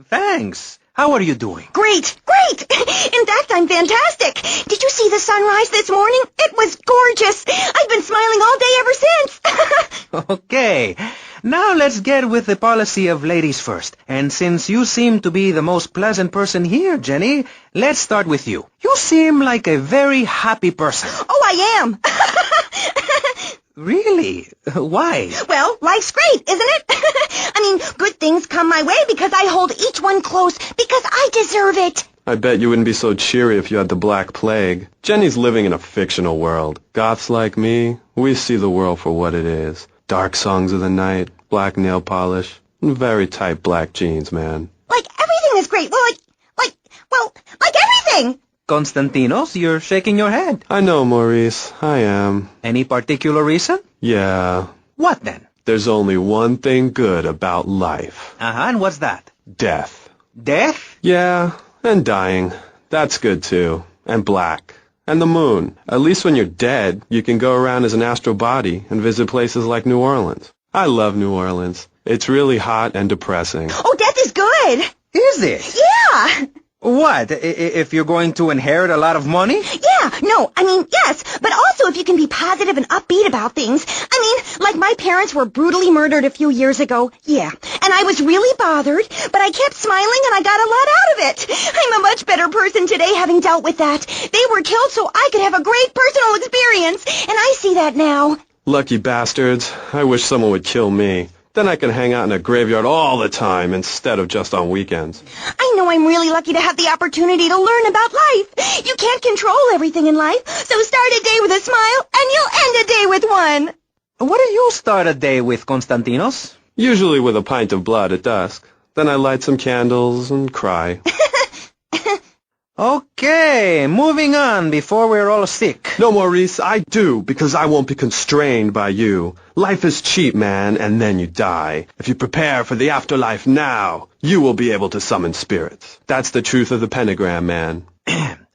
Thanks. How are you doing? Great. In fact, I'm fantastic. Did you see the sunrise this morning? It was gorgeous. I've been smiling all day ever since. Okay. Now let's get with the policy of ladies first. And since you seem to be the most pleasant person here, Jenny, let's start with you. You seem like a very happy person. Oh, I am. Really? Why? Well, life's great, isn't it? I mean, good things come my way because I hold each one close because I deserve it. I bet you wouldn't be so cheery if you had the Black Plague. Jenny's living in a fictional world. Goths like me, we see the world for what it is. Dark songs of the night, black nail polish, and very tight black jeans, man. Like everything is great. Well, like everything. Konstantinos, you're shaking your head. I know, Maurice. I am. Any particular reason? Yeah. What then? There's only one thing good about life. And what's that? Death. Death? Yeah, and dying. That's good too. And black. And the moon. At least when you're dead, you can go around as an astral body and visit places like New Orleans. I love New Orleans. It's really hot and depressing. Oh, death is good. Is it? Yeah. What? If you're going to inherit a lot of money? Yeah, no, I mean, yes, but also if you can be positive and upbeat about things. I mean, like my parents were brutally murdered a few years ago, yeah, and I was really bothered, but I kept smiling and I got a lot out of it. I'm a much better person today having dealt with that. They were killed so I could have a great personal experience, and I see that now. Lucky bastards. I wish someone would kill me. Then I can hang out in a graveyard all the time instead of just on weekends. I know I'm really lucky to have the opportunity to learn about life. You can't control everything in life, so start a day with a smile, and you'll end a day with one. What do you start a day with, Konstantinos? Usually with a pint of blood at dusk. Then I light some candles and cry. Okay, moving on before we're all sick. No, Maurice, I do, because I won't be constrained by you. Life is cheap, man, and then you die. If you prepare for the afterlife now, you will be able to summon spirits. That's the truth of the pentagram, man.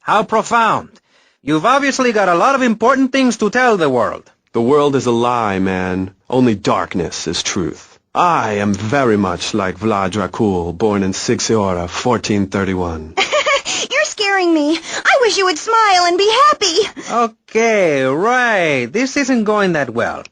How profound. You've obviously got a lot of important things to tell the world. The world is a lie, man. Only darkness is truth. I am very much like Vlad Dracul, born in Sixiora, 1431. You're scaring me. I wish you would smile and be happy. Okay, right. This isn't going that well.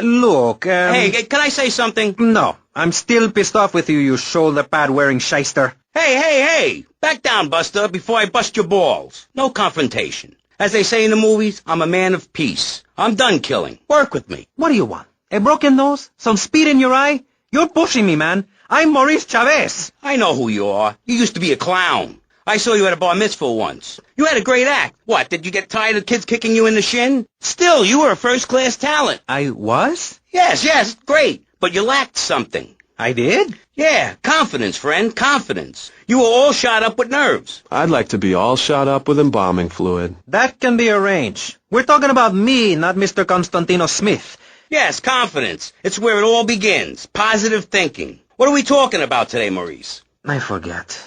Look, Hey, can I say something? No, I'm still pissed off with you, you shoulder-pad-wearing shyster. Hey! Back down, Buster, before I bust your balls. No confrontation. As they say in the movies, I'm a man of peace. I'm done killing. Work with me. What do you want? A broken nose? Some speed in your eye? You're pushing me, man. I'm Maurice Chavez. I know who you are. You used to be a clown. I saw you at a bar mitzvah once. You had a great act. What, did you get tired of kids kicking you in the shin? Still, you were a first-class talent. I was? Yes, great. But you lacked something. I did? Yeah, confidence, friend, confidence. You were all shot up with nerves. I'd like to be all shot up with embalming fluid. That can be arranged. We're talking about me, not Mr. Konstantinos Smith. Yes, confidence. It's where it all begins. Positive thinking. What are we talking about today, Maurice? I forget.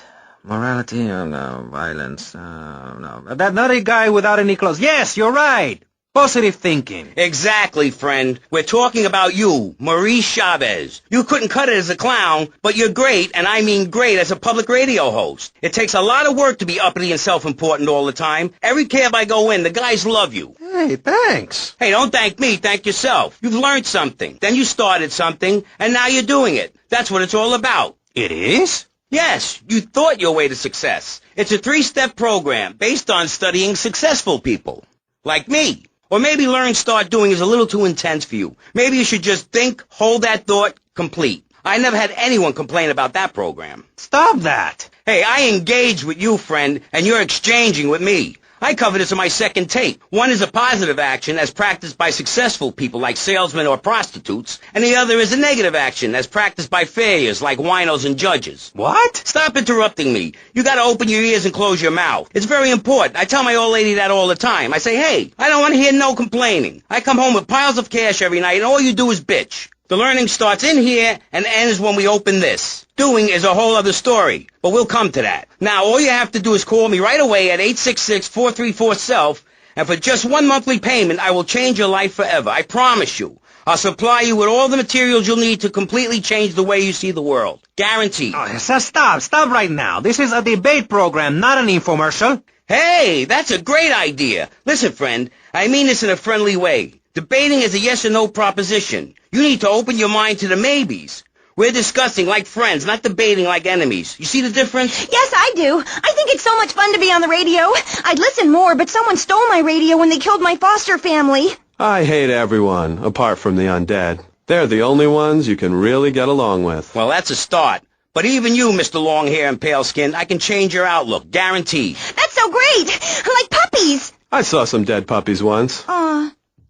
Morality, no. Violence, no. That nutty guy without any clothes. Yes, you're right. Positive thinking. Exactly, friend. We're talking about you, Maurice Chavez. You couldn't cut it as a clown, but you're great, and I mean great, as a public radio host. It takes a lot of work to be uppity and self-important all the time. Every cab I go in, the guys love you. Hey, thanks. Hey, don't thank me, thank yourself. You've learned something. Then you started something, and now you're doing it. That's what it's all about. It is? Yes, you thought your way to success. It's a 3-step program based on studying successful people. Like me. Or maybe learning start doing is a little too intense for you. Maybe you should just think, hold that thought, complete. I never had anyone complain about that program. Stop that. Hey, I engage with you, friend, and you're exchanging with me. I cover this in my second tape. One is a positive action as practiced by successful people like salesmen or prostitutes, and the other is a negative action as practiced by failures like winos and judges. What? Stop interrupting me. You gotta open your ears and close your mouth. It's very important. I tell my old lady that all the time. I say, hey, I don't want to hear no complaining. I come home with piles of cash every night, and all you do is bitch. The learning starts in here and ends when we open this. Doing is a whole other story, but we'll come to that. Now, all you have to do is call me right away at 866-434-SELF, and for just one monthly payment, I will change your life forever. I promise you. I'll supply you with all the materials you'll need to completely change the way you see the world. Guaranteed. Oh, so stop right now. This is a debate program, not an infomercial. Hey, that's a great idea. Listen, friend, I mean this in a friendly way. Debating is a yes or no proposition. You need to open your mind to the maybes. We're discussing like friends, not debating like enemies. You see the difference? Yes, I do. I think it's so much fun to be on the radio. I'd listen more, but someone stole my radio when they killed my foster family. I hate everyone, apart from the undead. They're the only ones you can really get along with. Well, that's a start. But even you, Mr. Long Hair and Pale Skin, I can change your outlook. Guaranteed. That's so great. Like puppies. I saw some dead puppies once.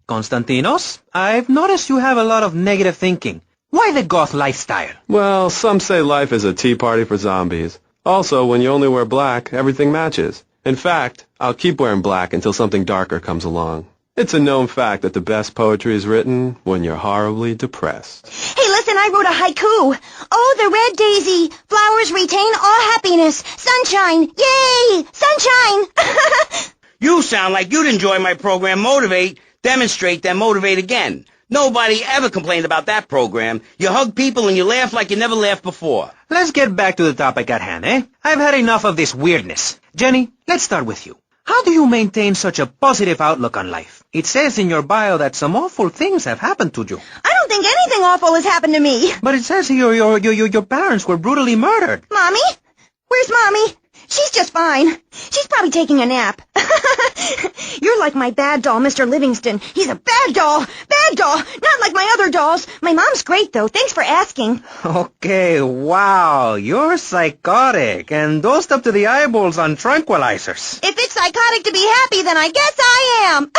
Konstantinos, I've noticed you have a lot of negative thinking. Why the goth lifestyle? Well, some say life is a tea party for zombies. Also, when you only wear black, everything matches. In fact, I'll keep wearing black until something darker comes along. It's a known fact that the best poetry is written when you're horribly depressed. Hey, listen, I wrote a haiku. Oh, the red daisy, flowers retain all happiness. Sunshine, yay, sunshine. You sound like you'd enjoy my program Motivate, Demonstrate, then Motivate Again. Nobody ever complained about that program. You hug people and you laugh like you never laughed before. Let's get back to the topic at hand, eh? I've had enough of this weirdness. Jenny, let's start with you. How do you maintain such a positive outlook on life? It says in your bio that some awful things have happened to you. I don't think anything awful has happened to me. But it says your parents were brutally murdered. Mommy? Where's Mommy? She's just fine. She's probably taking a nap. You're like my bad doll, Mr. Livingston. He's a bad doll. Bad doll. Not like my other dolls. My mom's great, though. Thanks for asking. Okay, wow, you're psychotic and dosed up to the eyeballs on tranquilizers. If it's psychotic to be happy, then I guess I am.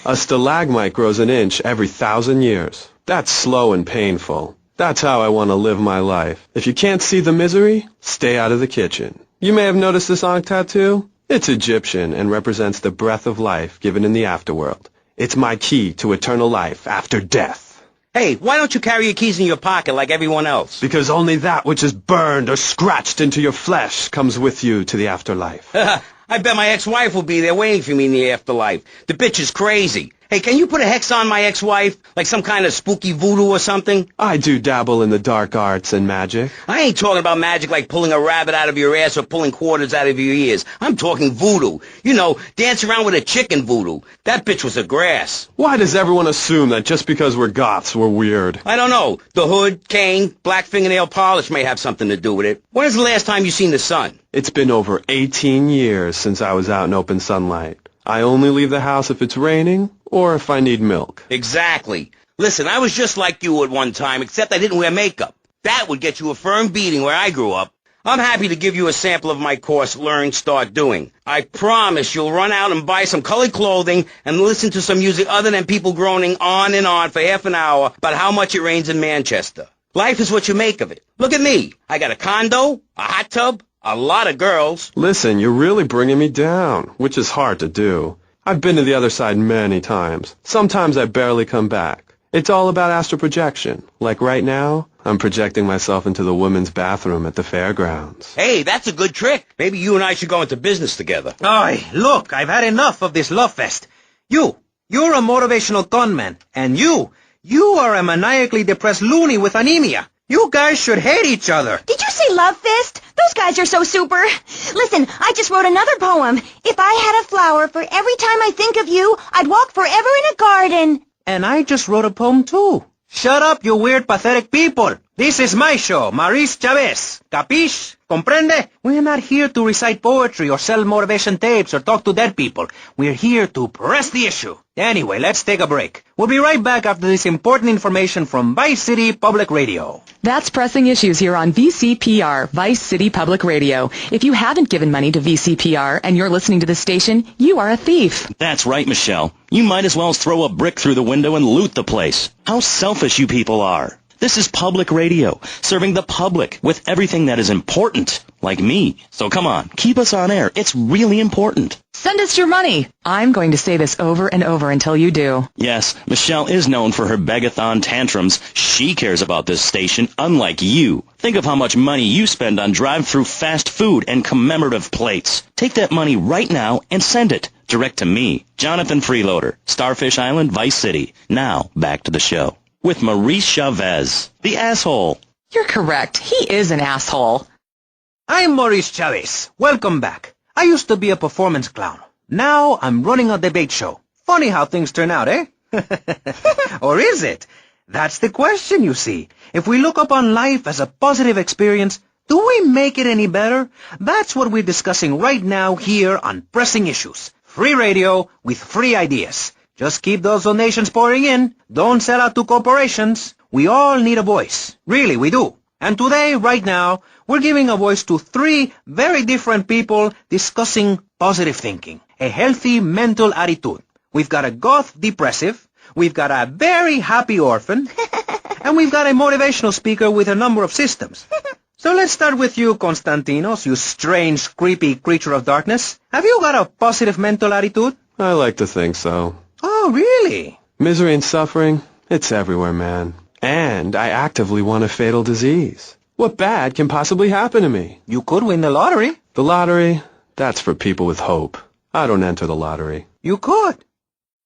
A stalagmite grows an inch every 1,000 years. That's slow and painful. That's how I want to live my life. If you can't see the misery, stay out of the kitchen. You may have noticed this Ankh tattoo. It's Egyptian and represents the breath of life given in the afterworld. It's my key to eternal life after death. Hey, why don't you carry your keys in your pocket like everyone else? Because only that which is burned or scratched into your flesh comes with you to the afterlife. I bet my ex-wife will be there waiting for me in the afterlife. The bitch is crazy. Hey, can you put a hex on my ex-wife? Like some kind of spooky voodoo or something? I do dabble in the dark arts and magic. I ain't talking about magic like pulling a rabbit out of your ass or pulling quarters out of your ears. I'm talking voodoo. You know, dance around with a chicken voodoo. That bitch was a grass. Why does everyone assume that just because we're goths, we're weird? I don't know. The hood, cane, black fingernail polish may have something to do with it. When is the last time you seen the sun? It's been over 18 years since I was out in open sunlight. I only leave the house if it's raining or if I need milk. Exactly. Listen, I was just like you at one time, except I didn't wear makeup. That would get you a firm beating where I grew up. I'm happy to give you a sample of my course, Learn, Start Doing. I promise you'll run out and buy some colored clothing and listen to some music other than people groaning on and on for half an hour about how much it rains in Manchester. Life is what you make of it. Look at me. I got a condo, a hot tub, a lot of girls. Listen, you're really bringing me down, which is hard to do. I've been to the other side many times. Sometimes I barely come back. It's all about astral projection. Like right now, I'm projecting myself into the women's bathroom at the fairgrounds. Hey, that's a good trick. Maybe you and I should go into business together. Oi, look, I've had enough of this love fest. You're a motivational conman, and you are a maniacally depressed loony with anemia. You guys should hate each other. Did you say love fist? Those guys are so super. Listen, I just wrote another poem. If I had a flower for every time I think of you, I'd walk forever in a garden. And I just wrote a poem too. Shut up, you weird, pathetic people. This is my show, Maurice Chavez. Capiche? Comprende? We're not here to recite poetry or sell motivation tapes or talk to dead people. We're here to press the issue. Anyway, let's take a break. We'll be right back after this important information from Vice City Public Radio. That's Pressing Issues here on VCPR, Vice City Public Radio. If you haven't given money to VCPR and you're listening to the station, you are a thief. That's right, Michelle. You might as well throw a brick through the window and loot the place. How selfish you people are. This is public radio, serving the public with everything that is important, like me. So come on, keep us on air. It's really important. Send us your money. I'm going to say this over and over until you do. Yes, Michelle is known for her begathon tantrums. She cares about this station, unlike you. Think of how much money you spend on drive-through fast food and commemorative plates. Take that money right now and send it direct to me, Jonathan Freeloader, Starfish Island, Vice City. Now, back to the show. With Maurice Chavez, the asshole. You're correct. He is an asshole. I'm Maurice Chavez. Welcome back. I used to be a performance clown. Now I'm running a debate show. Funny how things turn out, eh? Or is it? That's the question, you see. If we look upon life as a positive experience, do we make it any better? That's what we're discussing right now here on Pressing Issues. Free radio with free ideas. Just keep those donations pouring in. Don't sell out to corporations. We all need a voice. Really, we do. And today, right now, we're giving a voice to 3 very different people discussing positive thinking, a healthy mental attitude. We've got a goth depressive, we've got a very happy orphan, and we've got a motivational speaker with a number of systems. So let's start with you, Konstantinos, you strange, creepy creature of darkness. Have you got a positive mental attitude? I like to think so. Oh, really? Misery and suffering, it's everywhere, man. And I actively want a fatal disease. What bad can possibly happen to me? You could win the lottery. The lottery, that's for people with hope. I don't enter the lottery. You could.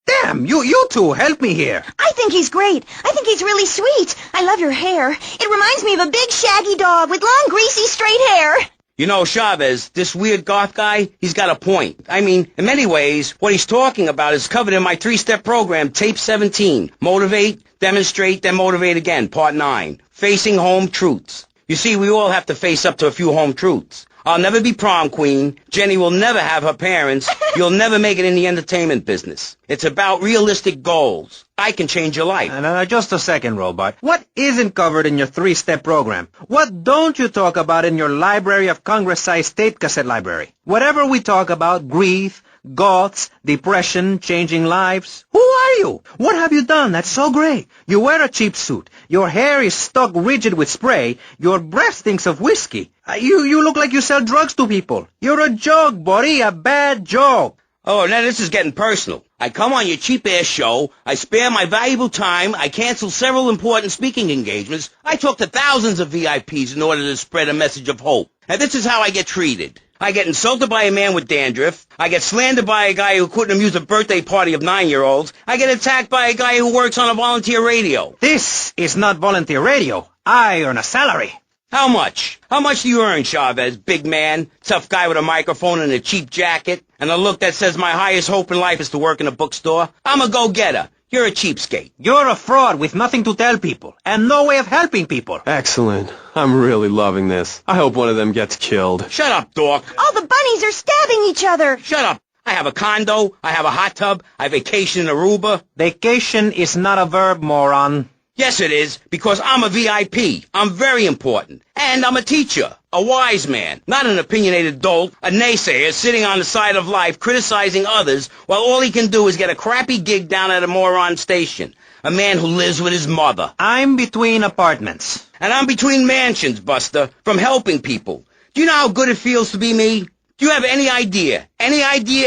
Damn, you two, help me here. I think he's great. I think he's really sweet. I love your hair. It reminds me of a big shaggy dog with long, greasy, straight hair. You know, Chavez, this weird goth guy, he's got a point. I mean, in many ways, what he's talking about is covered in my 3-step program, Tape 17. Motivate, demonstrate, then motivate again, Part 9. Facing home truths. You see, we all have to face up to a few home truths. I'll never be prom queen. Jenny will never have her parents. You'll never make it in the entertainment business. It's about realistic goals. I can change your life. Just a second, Robot. What isn't covered in your 3-step program? What don't you talk about in your Library of Congress-sized tape cassette library? Whatever we talk about, grief, goths, depression, changing lives. Who are you? What have you done that's so great? You wear a cheap suit. Your hair is stuck rigid with spray. Your breath stinks of whiskey. You look like you sell drugs to people. You're a joke, buddy, a bad joke. Oh, now this is getting personal. I come on your cheap-ass show, I spare my valuable time, I cancel several important speaking engagements, I talk to thousands of VIPs in order to spread a message of hope. And this is how I get treated. I get insulted by a man with dandruff, I get slandered by a guy who couldn't amuse a birthday party of 9-year-olds, I get attacked by a guy who works on a volunteer radio. This is not volunteer radio. I earn a salary. How much? How much do you earn, Chavez, big man, tough guy with a microphone and a cheap jacket, and a look that says my highest hope in life is to work in a bookstore? I'm a go-getter. You're a cheapskate. You're a fraud with nothing to tell people, and no way of helping people. Excellent. I'm really loving this. I hope one of them gets killed. Shut up, dork. All the bunnies are stabbing each other. Shut up. I have a condo, I have a hot tub, I vacation in Aruba. Vacation is not a verb, moron. Yes, it is, because I'm a VIP. I'm very important. And I'm a teacher, a wise man, not an opinionated dolt, a naysayer sitting on the side of life criticizing others while all he can do is get a crappy gig down at a moron station. A man who lives with his mother. I'm between apartments. And I'm between mansions, Buster, from helping people. Do you know how good it feels to be me? Do you have any idea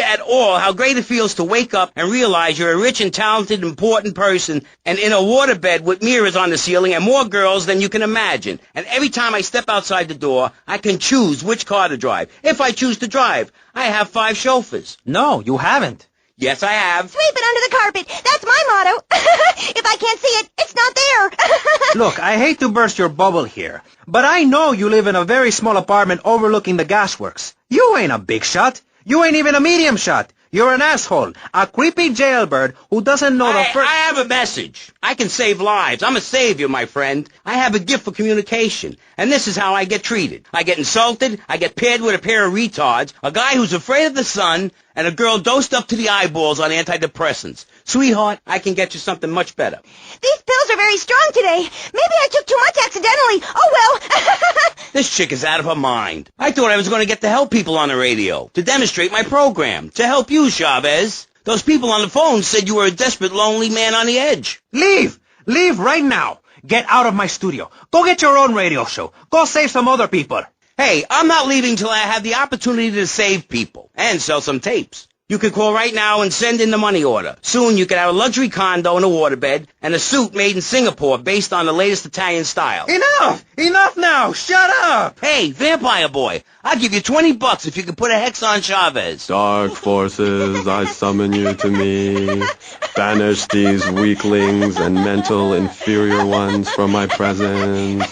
at all how great it feels to wake up and realize you're a rich and talented, important person and in a waterbed with mirrors on the ceiling and more girls than you can imagine? And every time I step outside the door, I can choose which car to drive. If I choose to drive, I have 5 chauffeurs. No, you haven't. Yes, I have. Sweep it under the carpet. That's my motto. If I can't see it, it's not there. Look, I hate to burst your bubble here, but I know you live in a very small apartment overlooking the gasworks. You ain't a big shot. You ain't even a medium shot. You're an asshole, a creepy jailbird who doesn't know the first... I have a message. I can save lives. I'm a savior, my friend. I have a gift for communication, and this is how I get treated. I get insulted, I get paired with a pair of retards, a guy who's afraid of the sun, and a girl dosed up to the eyeballs on antidepressants. Sweetheart, I can get you something much better. These pills are very strong today. Maybe I took too much accidentally. Oh, well. This chick is out of her mind. I thought I was going to get to help people on the radio, to demonstrate my program, to help you, Chavez. Those people on the phone said you were a desperate, lonely man on the edge. Leave! Leave right now! Get out of my studio. Go get your own radio show. Go save some other people. Hey, I'm not leaving till I have the opportunity to save people and sell some tapes. You can call right now and send in the money order. Soon you can have a luxury condo and a waterbed and a suit made in Singapore based on the latest Italian style. Enough! Enough now! Shut up! Hey, Vampire Boy, I'll give you $20 if you can put a hex on Chavez. Dark forces, I summon you to me. Banish these weaklings and mental inferior ones from my presence.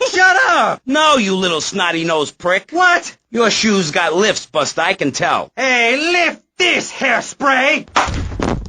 Shut up! No, you little snotty-nosed prick. What? Your shoes got lifts, Buster, I can tell. Hey, lift this hairspray!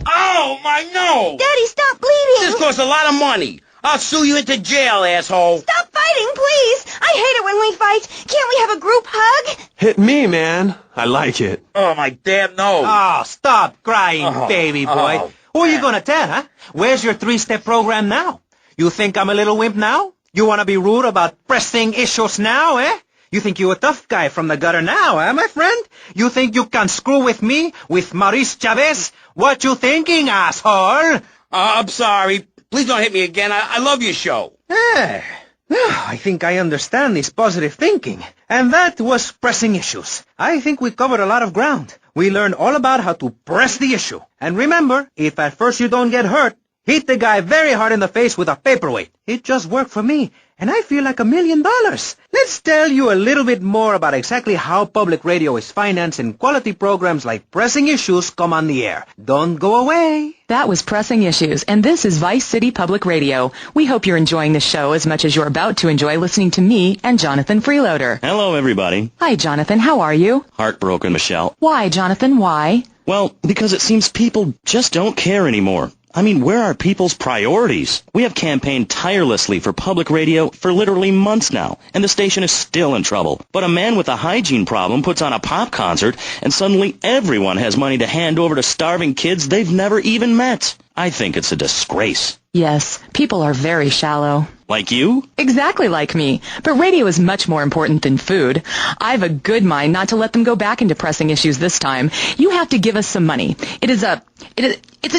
Oh, my nose! Daddy, stop bleeding. This costs a lot of money. I'll sue you into jail, asshole. Stop fighting, please. I hate it when we fight. Can't we have a group hug? Hit me, man. I like it. Oh, my damn nose. Oh, stop crying, baby boy. Oh. Who are you gonna tell, huh? Where's your 3-step program now? You think I'm a little wimp now? You want to be rude about pressing issues now, eh? You think you're a tough guy from the gutter now, eh, my friend? You think you can screw with me, with Maurice Chavez? What you thinking, asshole? I'm sorry. Please don't hit me again. I love your show. I think I understand this positive thinking. And that was pressing issues. I think we covered a lot of ground. We learned all about how to press the issue. And remember, if at first you don't get hurt, hit the guy very hard in the face with a paperweight. It just worked for me, and I feel like $1 million. Let's tell you a little bit more about exactly how public radio is financed and quality programs like Pressing Issues come on the air. Don't go away. That was Pressing Issues, and this is Vice City Public Radio. We hope you're enjoying the show as much as you're about to enjoy listening to me and Jonathan Freeloader. Hello, everybody. Hi, Jonathan. How are you? Heartbroken, Michelle. Why, Jonathan? Why? Well, because it seems people just don't care anymore. I mean, where are people's priorities? We have campaigned tirelessly for public radio for literally months now, and the station is still in trouble. But a man with a hygiene problem puts on a pop concert, and suddenly everyone has money to hand over to starving kids they've never even met. I think it's a disgrace. Yes, people are very shallow. Like you? Exactly like me. But radio is much more important than food. I have a good mind not to let them go back into pressing issues this time. You have to give us some money. It's a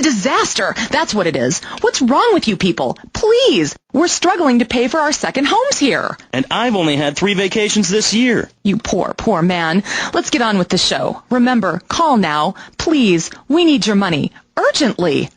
disaster. That's what it is. What's wrong with you people? Please. We're struggling to pay for our second homes here. And I've only had 3 vacations this year. You poor, poor man. Let's get on with the show. Remember, call now. Please. We need your money. Urgently.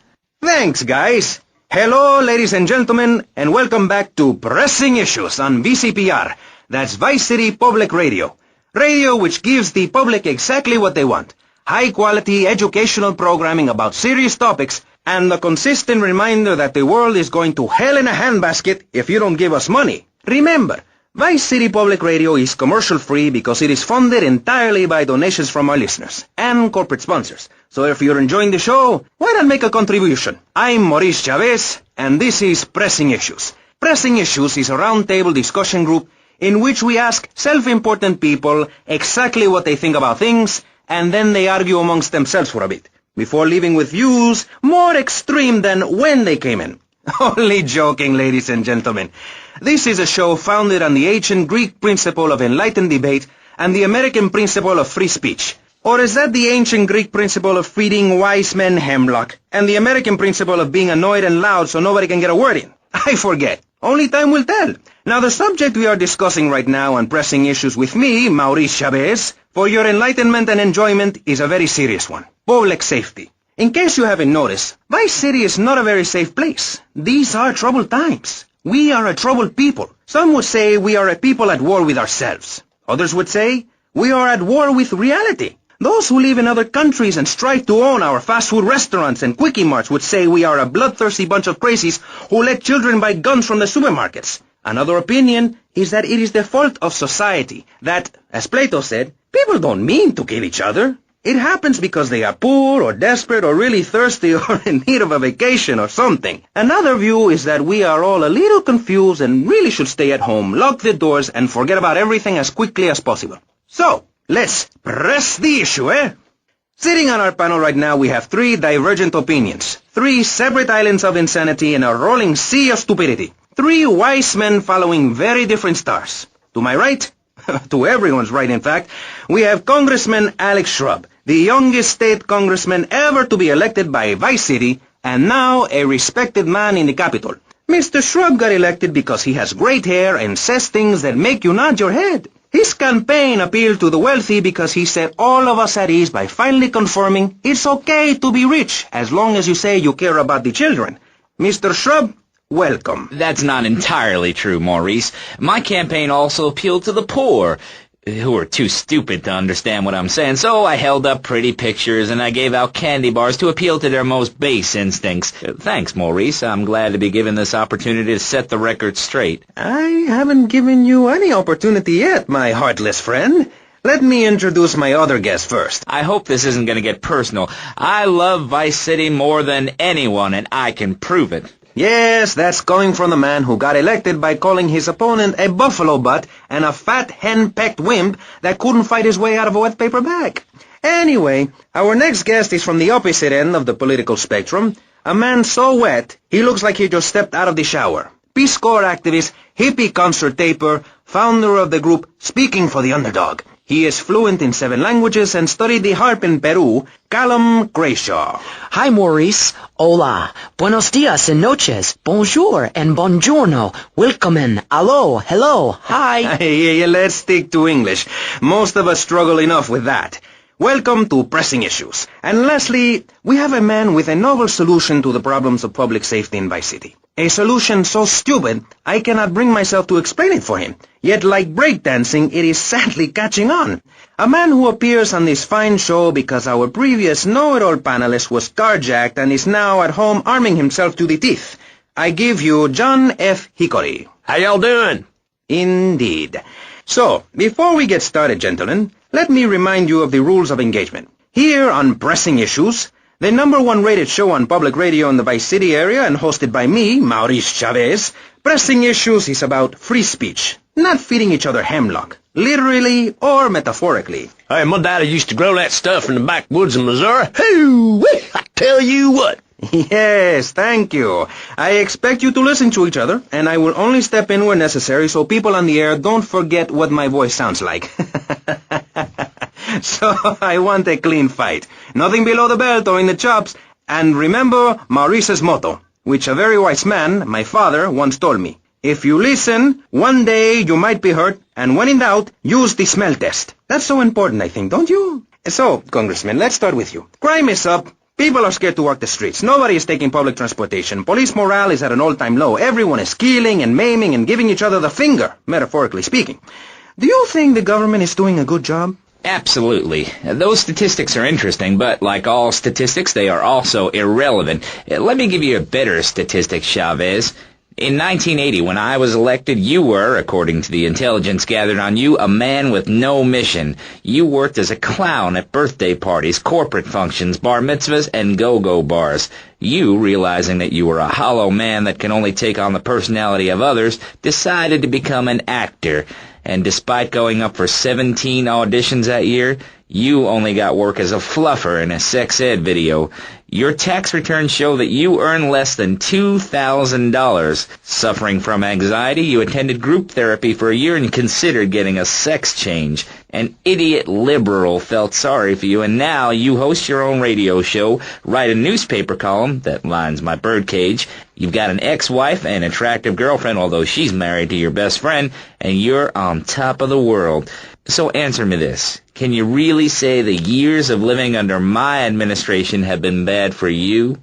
Thanks, guys. Hello, ladies and gentlemen, and welcome back to Pressing Issues on VCPR. That's Vice City Public Radio. Radio which gives the public exactly what they want. High-quality educational programming about serious topics, and a consistent reminder that the world is going to hell in a handbasket if you don't give us money. Remember, Vice City Public Radio is commercial-free because it is funded entirely by donations from our listeners and corporate sponsors. So if you're enjoying the show, why not make a contribution? I'm Maurice Chavez, and this is Pressing Issues. Pressing Issues is a roundtable discussion group in which we ask self-important people exactly what they think about things, and then they argue amongst themselves for a bit, before leaving with views more extreme than when they came in. Only joking, ladies and gentlemen. This is a show founded on the ancient Greek principle of enlightened debate and the American principle of free speech. Or is that the ancient Greek principle of feeding wise men hemlock and the American principle of being annoyed and loud so nobody can get a word in? I forget. Only time will tell. Now, the subject we are discussing right now on Pressing Issues with me, Maurice Chavez, for your enlightenment and enjoyment, is a very serious one. Public safety. In case you haven't noticed, Vice City is not a very safe place. These are troubled times. We are a troubled people. Some would say we are a people at war with ourselves. Others would say we are at war with reality. Those who live in other countries and strive to own our fast food restaurants and quickie marts would say we are a bloodthirsty bunch of crazies who let children buy guns from the supermarkets. Another opinion is that it is the fault of society, that, as Plato said, people don't mean to kill each other. It happens because they are poor or desperate or really thirsty or in need of a vacation or something. Another view is that we are all a little confused and really should stay at home, lock the doors, and forget about everything as quickly as possible. So, let's press the issue, eh? Sitting on our panel right now, we have 3 divergent opinions, 3 separate islands of insanity in a rolling sea of stupidity, 3 wise men following very different stars. To my right, to everyone's right in fact, we have Congressman Alex Shrub, the youngest state congressman ever to be elected by Vice City, and now a respected man in the Capitol. Mr. Shrub got elected because he has great hair and says things that make you nod your head. His campaign appealed to the wealthy because he set all of us at ease by finally confirming it's okay to be rich as long as you say you care about the children. Mr. Shrub, welcome. That's not entirely true, Maurice. My campaign also appealed to the poor, who are too stupid to understand what I'm saying, so I held up pretty pictures and I gave out candy bars to appeal to their most base instincts. Thanks, Maurice. I'm glad to be given this opportunity to set the record straight. I haven't given you any opportunity yet, my heartless friend. Let me introduce my other guest first. I hope this isn't going to get personal. I love Vice City more than anyone, and I can prove it. Yes, that's coming from the man who got elected by calling his opponent a buffalo butt and a fat hen-pecked wimp that couldn't fight his way out of a wet paper bag. Anyway, our next guest is from the opposite end of the political spectrum, a man so wet he looks like he just stepped out of the shower. Peace Corps activist, hippie concert taper, founder of the group Speaking for the Underdog. He is fluent in 7 languages and studied the harp in Peru, Callum Grayshaw. Hi, Maurice. Hola. Buenos dias and noches. Bonjour and buongiorno. Willkommen. Allo. Hello. Hi. Hey, let's stick to English. Most of us struggle enough with that. Welcome to Pressing Issues. And lastly, we have a man with a novel solution to the problems of public safety in Vice City. A solution so stupid, I cannot bring myself to explain it for him. Yet, like breakdancing, it is sadly catching on. A man who appears on this fine show because our previous know-it-all panelist was carjacked and is now at home arming himself to the teeth. I give you John F. Hickory. How y'all doing? Indeed. So, before we get started, gentlemen, let me remind you of the rules of engagement. Here on Pressing Issues, The #1 rated show on public radio in the Vice City area and hosted by me, Maurice Chavez. Pressing Issues is about free speech, not feeding each other hemlock, literally or metaphorically. Hey, my daddy used to grow that stuff in the backwoods of Missouri. Hoo-wee! I tell you what. Yes, thank you. I expect you to listen to each other, and I will only step in where necessary so people on the air don't forget what my voice sounds like. So I want a clean fight. Nothing below the belt or in the chops. And remember Maurice's motto, which a very wise man, my father, once told me. If you listen, one day you might be hurt, and when in doubt, use the smell test. That's so important, I think, don't you? So, Congressman, let's start with you. Crime is up. People are scared to walk the streets. Nobody is taking public transportation. Police morale is at an all-time low. Everyone is killing and maiming and giving each other the finger, metaphorically speaking. Do you think the government is doing a good job? Absolutely. Those statistics are interesting, but like all statistics, they are also irrelevant. Let me give you a better statistic, Chavez. In 1980, when I was elected, you were, according to the intelligence gathered on you, a man with no mission. You worked as a clown at birthday parties, corporate functions, bar mitzvahs, and go-go bars. You, realizing that you were a hollow man that can only take on the personality of others, decided to become an actor. And despite going up for 17 auditions that year, you only got work as a fluffer in a sex ed video. Your tax returns show that you earn less than $2,000. Suffering from anxiety, you attended group therapy for a year and considered getting a sex change. An idiot liberal felt sorry for you, and now you host your own radio show, write a newspaper column that lines my birdcage. You've got an ex-wife and attractive girlfriend, although she's married to your best friend, and you're on top of the world. So answer me this. Can you really say the years of living under my administration have been bad for you?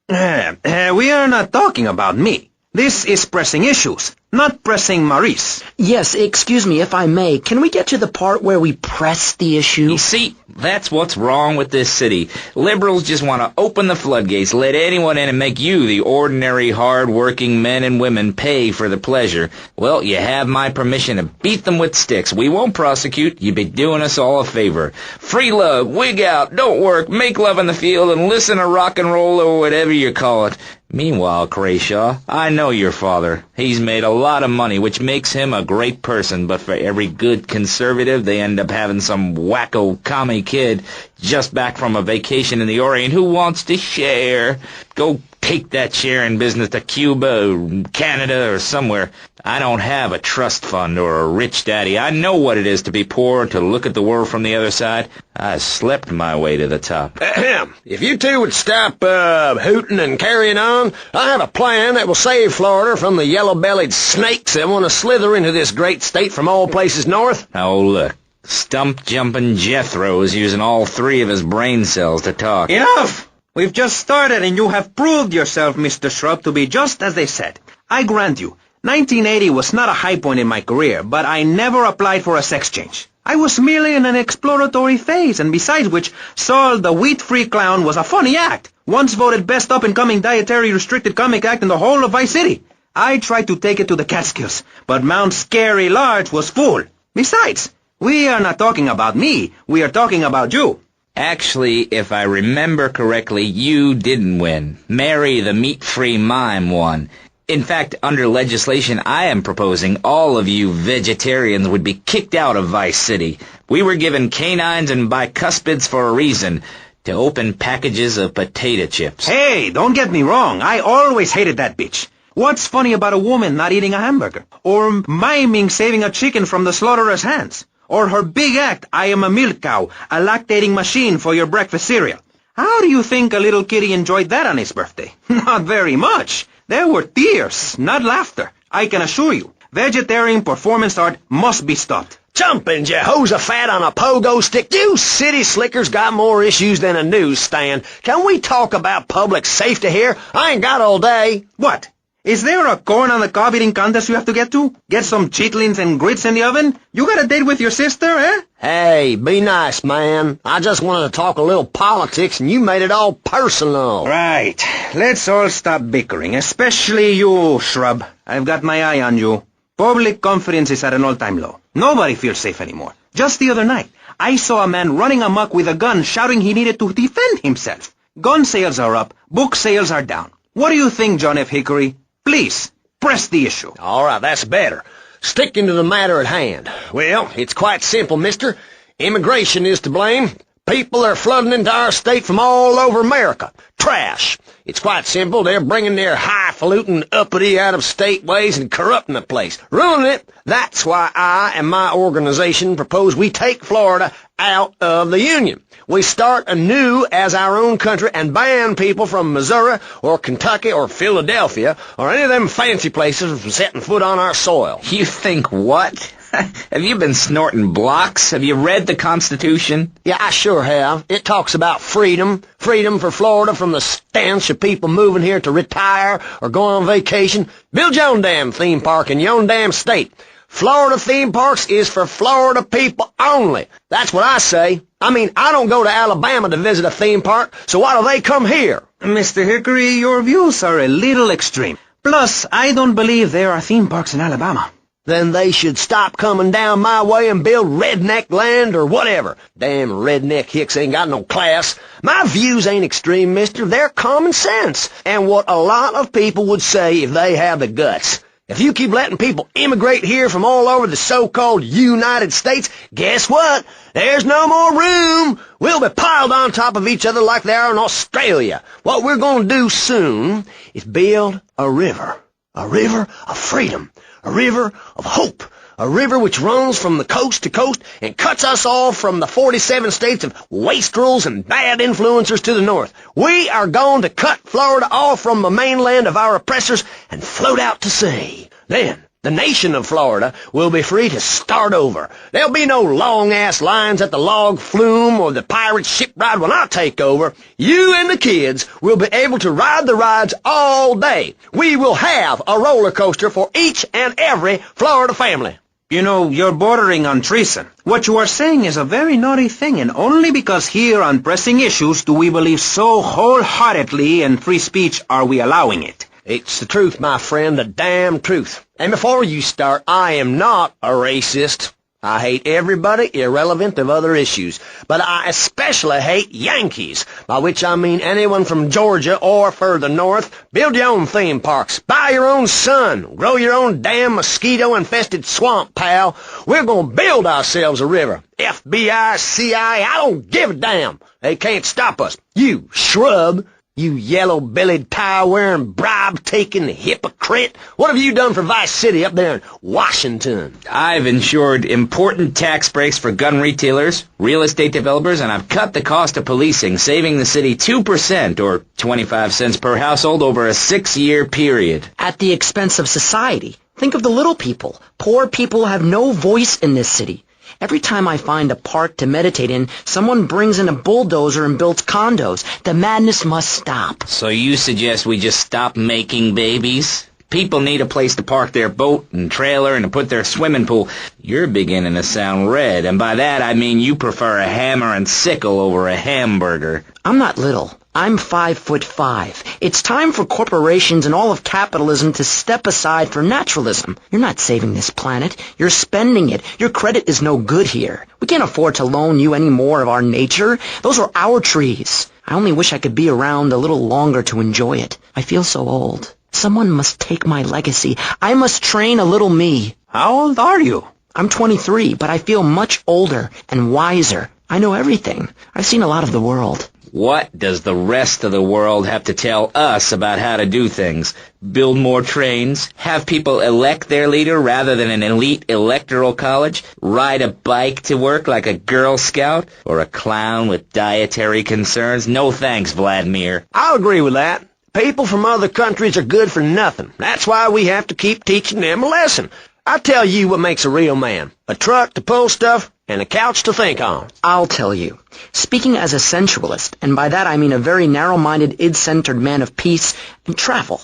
We are not talking about me. This is Pressing Issues, not Pressing Maurice. Yes, excuse me, if I may. Can we get to the part where we press the issue? You see, that's what's wrong with this city. Liberals just want to open the floodgates, let anyone in and make you, the ordinary, hard-working men and women, pay for the pleasure. Well, you have my permission to beat them with sticks. We won't prosecute. You'd be doing us all a favor. Free love, wig out, don't work, make love in the field, and listen to rock and roll or whatever you call it. Meanwhile, Crashaw, I know your father. He's made a lot of money, which makes him a great person, but for every good conservative, they end up having some wacko commie kid just back from a vacation in the Orient who wants to share. Go take that sharing business to Cuba or Canada or somewhere. I don't have a trust fund or a rich daddy. I know what it is to be poor and to look at the world from the other side. I slept my way to the top. If you two would stop hooting and carrying on, I have a plan that will save Florida from the yellow-bellied snakes that want to slither into this great state from all places north. Oh, look. Stump-jumping Jethro is using all 3 of his brain cells to talk. Enough! We've just started and you have proved yourself, Mr. Shrub, to be just as they said. I grant you, 1980 was not a high point in my career, but I never applied for a sex change. I was merely in an exploratory phase, and besides which, Saul the wheat-free clown was a funny act, once voted best up-and-coming dietary restricted comic act in the whole of Vice City. I tried to take it to the Catskills, but Mount Scary Large was full. Besides, we are not talking about me, we are talking about you. Actually, if I remember correctly, you didn't win. Mary the meat-free mime won. In fact, under legislation I am proposing, all of you vegetarians would be kicked out of Vice City. We were given canines and bicuspids for a reason, to open packages of potato chips. Hey, don't get me wrong, I always hated that bitch. What's funny about a woman not eating a hamburger? Or miming saving a chicken from the slaughtherer's hands? Or her big act, I am a milk cow, a lactating machine for your breakfast cereal. How do you think a little kitty enjoyed that on his birthday? Not very much. There were tears, not laughter. I can assure you, vegetarian performance art must be stopped. Jumping Jehoshaphat on a pogo stick. You city slickers got more issues than a newsstand. Can we talk about public safety here? I ain't got all day. What? Is there a corn on the cob eating contest you have to get to? Get some chitlins and grits in the oven? You got a date with your sister, eh? Hey, be nice, man. I just wanted to talk a little politics, and you made it all personal. Right. Let's all stop bickering, especially you, Shrub. I've got my eye on you. Public confidence is at an all-time low. Nobody feels safe anymore. Just the other night, I saw a man running amok with a gun shouting he needed to defend himself. Gun sales are up, book sales are down. What do you think, John F. Hickory? Please, press the issue. All right, that's better. Sticking to the matter at hand. Well, it's quite simple, mister. Immigration is to blame. People are flooding into our state from all over America. Trash. It's quite simple. They're bringing their highfalutin, uppity, out-of-state ways and corrupting the place. Ruining it. That's why I and my organization propose we take Florida out of the Union. We start anew as our own country and ban people from Missouri or Kentucky or Philadelphia or any of them fancy places from setting foot on our soil. You think what? Have you been snorting blocks? Have you read the Constitution? Yeah, I sure have. It talks about freedom. Freedom for Florida from the stench of people moving here to retire or go on vacation. Build your own damn theme park in your own damn state. Florida theme parks is for Florida people only. That's what I say. I mean, I don't go to Alabama to visit a theme park, so why do they come here? Mr. Hickory, your views are a little extreme. Plus, I don't believe there are theme parks in Alabama. Then they should stop coming down my way and build redneck land or whatever. Damn redneck hicks ain't got no class. My views ain't extreme, mister. They're common sense. And what a lot of people would say if they have the guts. If you keep letting people immigrate here from all over the so-called United States, guess what? There's no more room. We'll be piled on top of each other like they are in Australia. What we're going to do soon is build a river of freedom. A river of hope. A river which runs from the coast to coast and cuts us off from the 47 states of wastrels and bad influencers to the north. We are going to cut Florida off from the mainland of our oppressors and float out to sea. Then, the nation of Florida will be free to start over. There'll be no long-ass lines at the log flume or the pirate shipwright when I take over. You and the kids will be able to ride the rides all day. We will have a roller coaster for each and every Florida family. You know, you're bordering on treason. What you are saying is a very naughty thing, and only because here on Pressing Issues do we believe so wholeheartedly in free speech are we allowing it. It's the truth, my friend, the damn truth. And before you start, I am not a racist. I hate everybody irrelevant of other issues. But I especially hate Yankees, by which I mean anyone from Georgia or further north. Build your own theme parks. Buy your own sun. Grow your own damn mosquito-infested swamp, pal. We're gonna build ourselves a river. FBI, CIA, I don't give a damn. They can't stop us. You shrub. You yellow-bellied, tie-wearing, bribe-taking hypocrite. What have you done for Vice City up there in Washington? I've ensured important tax breaks for gun retailers, real estate developers, and I've cut the cost of policing, saving the city 2% or 25 cents per household over a 6-year period. At the expense of society. Think of the little people. Poor people have no voice in this city. Every time I find a park to meditate in, someone brings in a bulldozer and builds condos. The madness must stop. So you suggest we just stop making babies? People need a place to park their boat and trailer and to put their swimming pool. You're beginning to sound red, and by that I mean you prefer a hammer and sickle over a hamburger. I'm not little. I'm 5'5". It's time for corporations and all of capitalism to step aside for naturalism. You're not saving this planet. You're spending it. Your credit is no good here. We can't afford to loan you any more of our nature. Those are our trees. I only wish I could be around a little longer to enjoy it. I feel so old. Someone must take my legacy. I must train a little me. How old are you? I'm 23, but I feel much older and wiser. I know everything. I've seen a lot of the world. What does the rest of the world have to tell us about how to do things? Build more trains? Have people elect their leader rather than an elite electoral college? Ride a bike to work like a Girl Scout? Or a clown with dietary concerns? No thanks, Vladimir. I'll agree with that. People from other countries are good for nothing. That's why we have to keep teaching them a lesson. I tell you what makes a real man. A truck to pull stuff and a couch to think on. I'll tell you. Speaking as a sensualist, and by that I mean a very narrow-minded, id-centered man of peace and travel.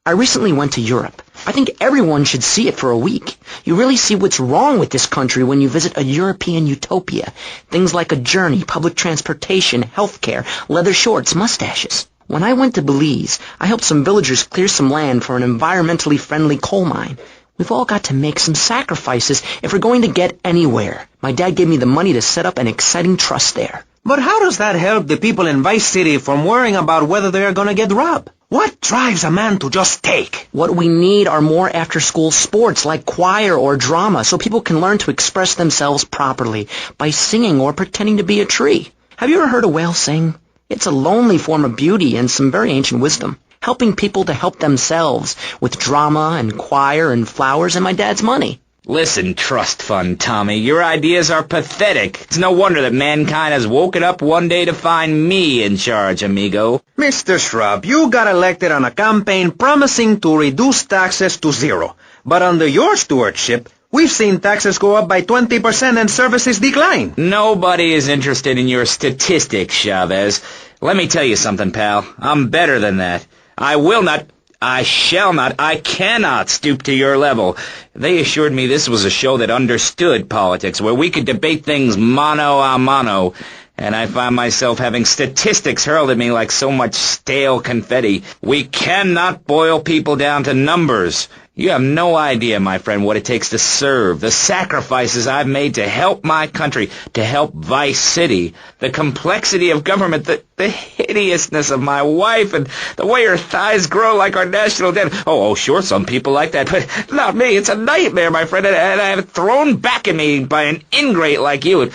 I recently went to Europe. I think everyone should see it for a week. You really see what's wrong with this country when you visit a European utopia. Things like a journey, public transportation, healthcare, leather shorts, mustaches. When I went to Belize, I helped some villagers clear some land for an environmentally friendly coal mine. We've all got to make some sacrifices if we're going to get anywhere. My dad gave me the money to set up an exciting trust there. But how does that help the people in Vice City from worrying about whether they are going to get robbed? What drives a man to just take? What we need are more after-school sports like choir or drama so people can learn to express themselves properly by singing or pretending to be a tree. Have you ever heard a whale sing? It's a lonely form of beauty and some very ancient wisdom, helping people to help themselves with drama and choir and flowers and my dad's money. Listen, trust fund Tommy, your ideas are pathetic. It's no wonder that mankind has woken up one day to find me in charge, amigo. Mr. Shrub, you got elected on a campaign promising to reduce taxes to zero. But under your stewardship, we've seen taxes go up by 20% and services decline. Nobody is interested in your statistics, Chavez. Let me tell you something, pal. I'm better than that. I shall not, I cannot stoop to your level. They assured me this was a show that understood politics, where we could debate things mano a mano, and I find myself having statistics hurled at me like so much stale confetti. We cannot boil people down to numbers. You have no idea, my friend, what it takes to serve, the sacrifices I've made to help my country, to help Vice City, the complexity of government, the hideousness of my wife, and the way her thighs grow like our national debt. Oh, sure, some people like that, but not me. It's a nightmare, my friend, and I have it thrown back at me by an ingrate like you.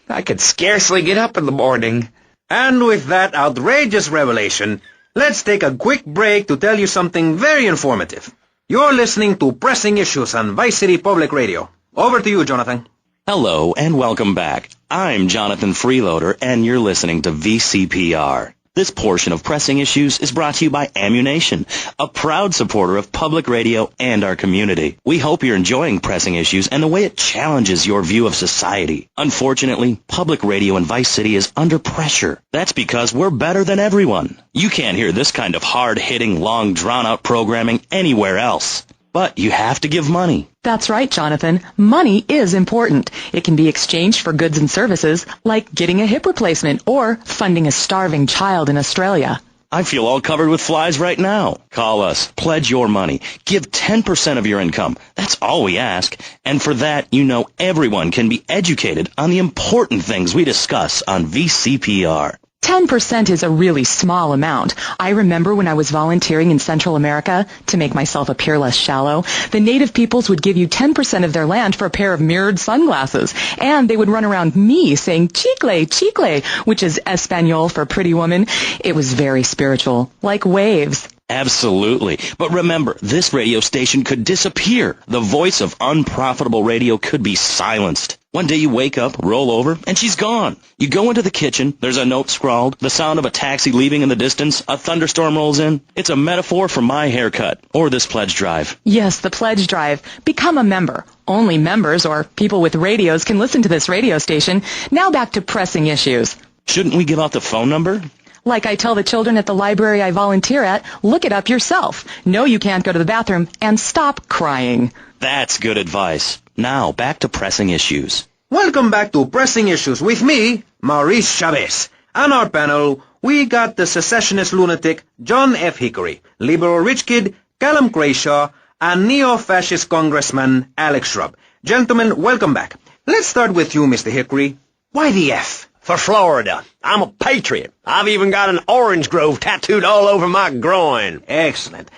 I could scarcely get up in the morning. And with that outrageous revelation, let's take a quick break to tell you something very informative. You're listening to Pressing Issues on Vice City Public Radio. Over to you, Jonathan. Hello, and welcome back. I'm Jonathan Freeloader, and you're listening to VCPR. This portion of Pressing Issues is brought to you by Ammunition, a proud supporter of public radio and our community. We hope you're enjoying Pressing Issues and the way it challenges your view of society. Unfortunately, public radio in Vice City is under pressure. That's because we're better than everyone. You can't hear this kind of hard-hitting, long, drawn-out programming anywhere else. But you have to give money. That's right, Jonathan. Money is important. It can be exchanged for goods and services, like getting a hip replacement or funding a starving child in Australia. I feel all covered with flies right now. Call us. Pledge your money. Give 10% of your income. That's all we ask. And for that, you know everyone can be educated on the important things we discuss on VCPR. 10% is a really small amount. I remember when I was volunteering in Central America, to make myself appear less shallow, the native peoples would give you 10% of their land for a pair of mirrored sunglasses, and they would run around me saying chicle, chicle, which is Espanol for pretty woman. It was very spiritual, like waves. Absolutely. But remember, this radio station could disappear. The voice of unprofitable radio could be silenced. One day you wake up, roll over, and she's gone. You go into the kitchen, there's a note scrawled, the sound of a taxi leaving in the distance, a thunderstorm rolls in. It's a metaphor for my haircut, or this pledge drive. Yes, the pledge drive. Become a member. Only members or people with radios can listen to this radio station. Now back to Pressing Issues. Shouldn't we give out the phone number? Like I tell the children at the library I volunteer at, look it up yourself. No, you can't go to the bathroom, and stop crying. That's good advice. Now, back to Pressing Issues. Welcome back to Pressing Issues with me, Maurice Chavez. On our panel, we got the secessionist lunatic John F. Hickory, liberal rich kid Callum Crashaw, and neo-fascist congressman Alex Shrub. Gentlemen, welcome back. Let's start with you, Mr. Hickory. Why the F? For Florida. I'm a patriot. I've even got an orange grove tattooed all over my groin. Excellent.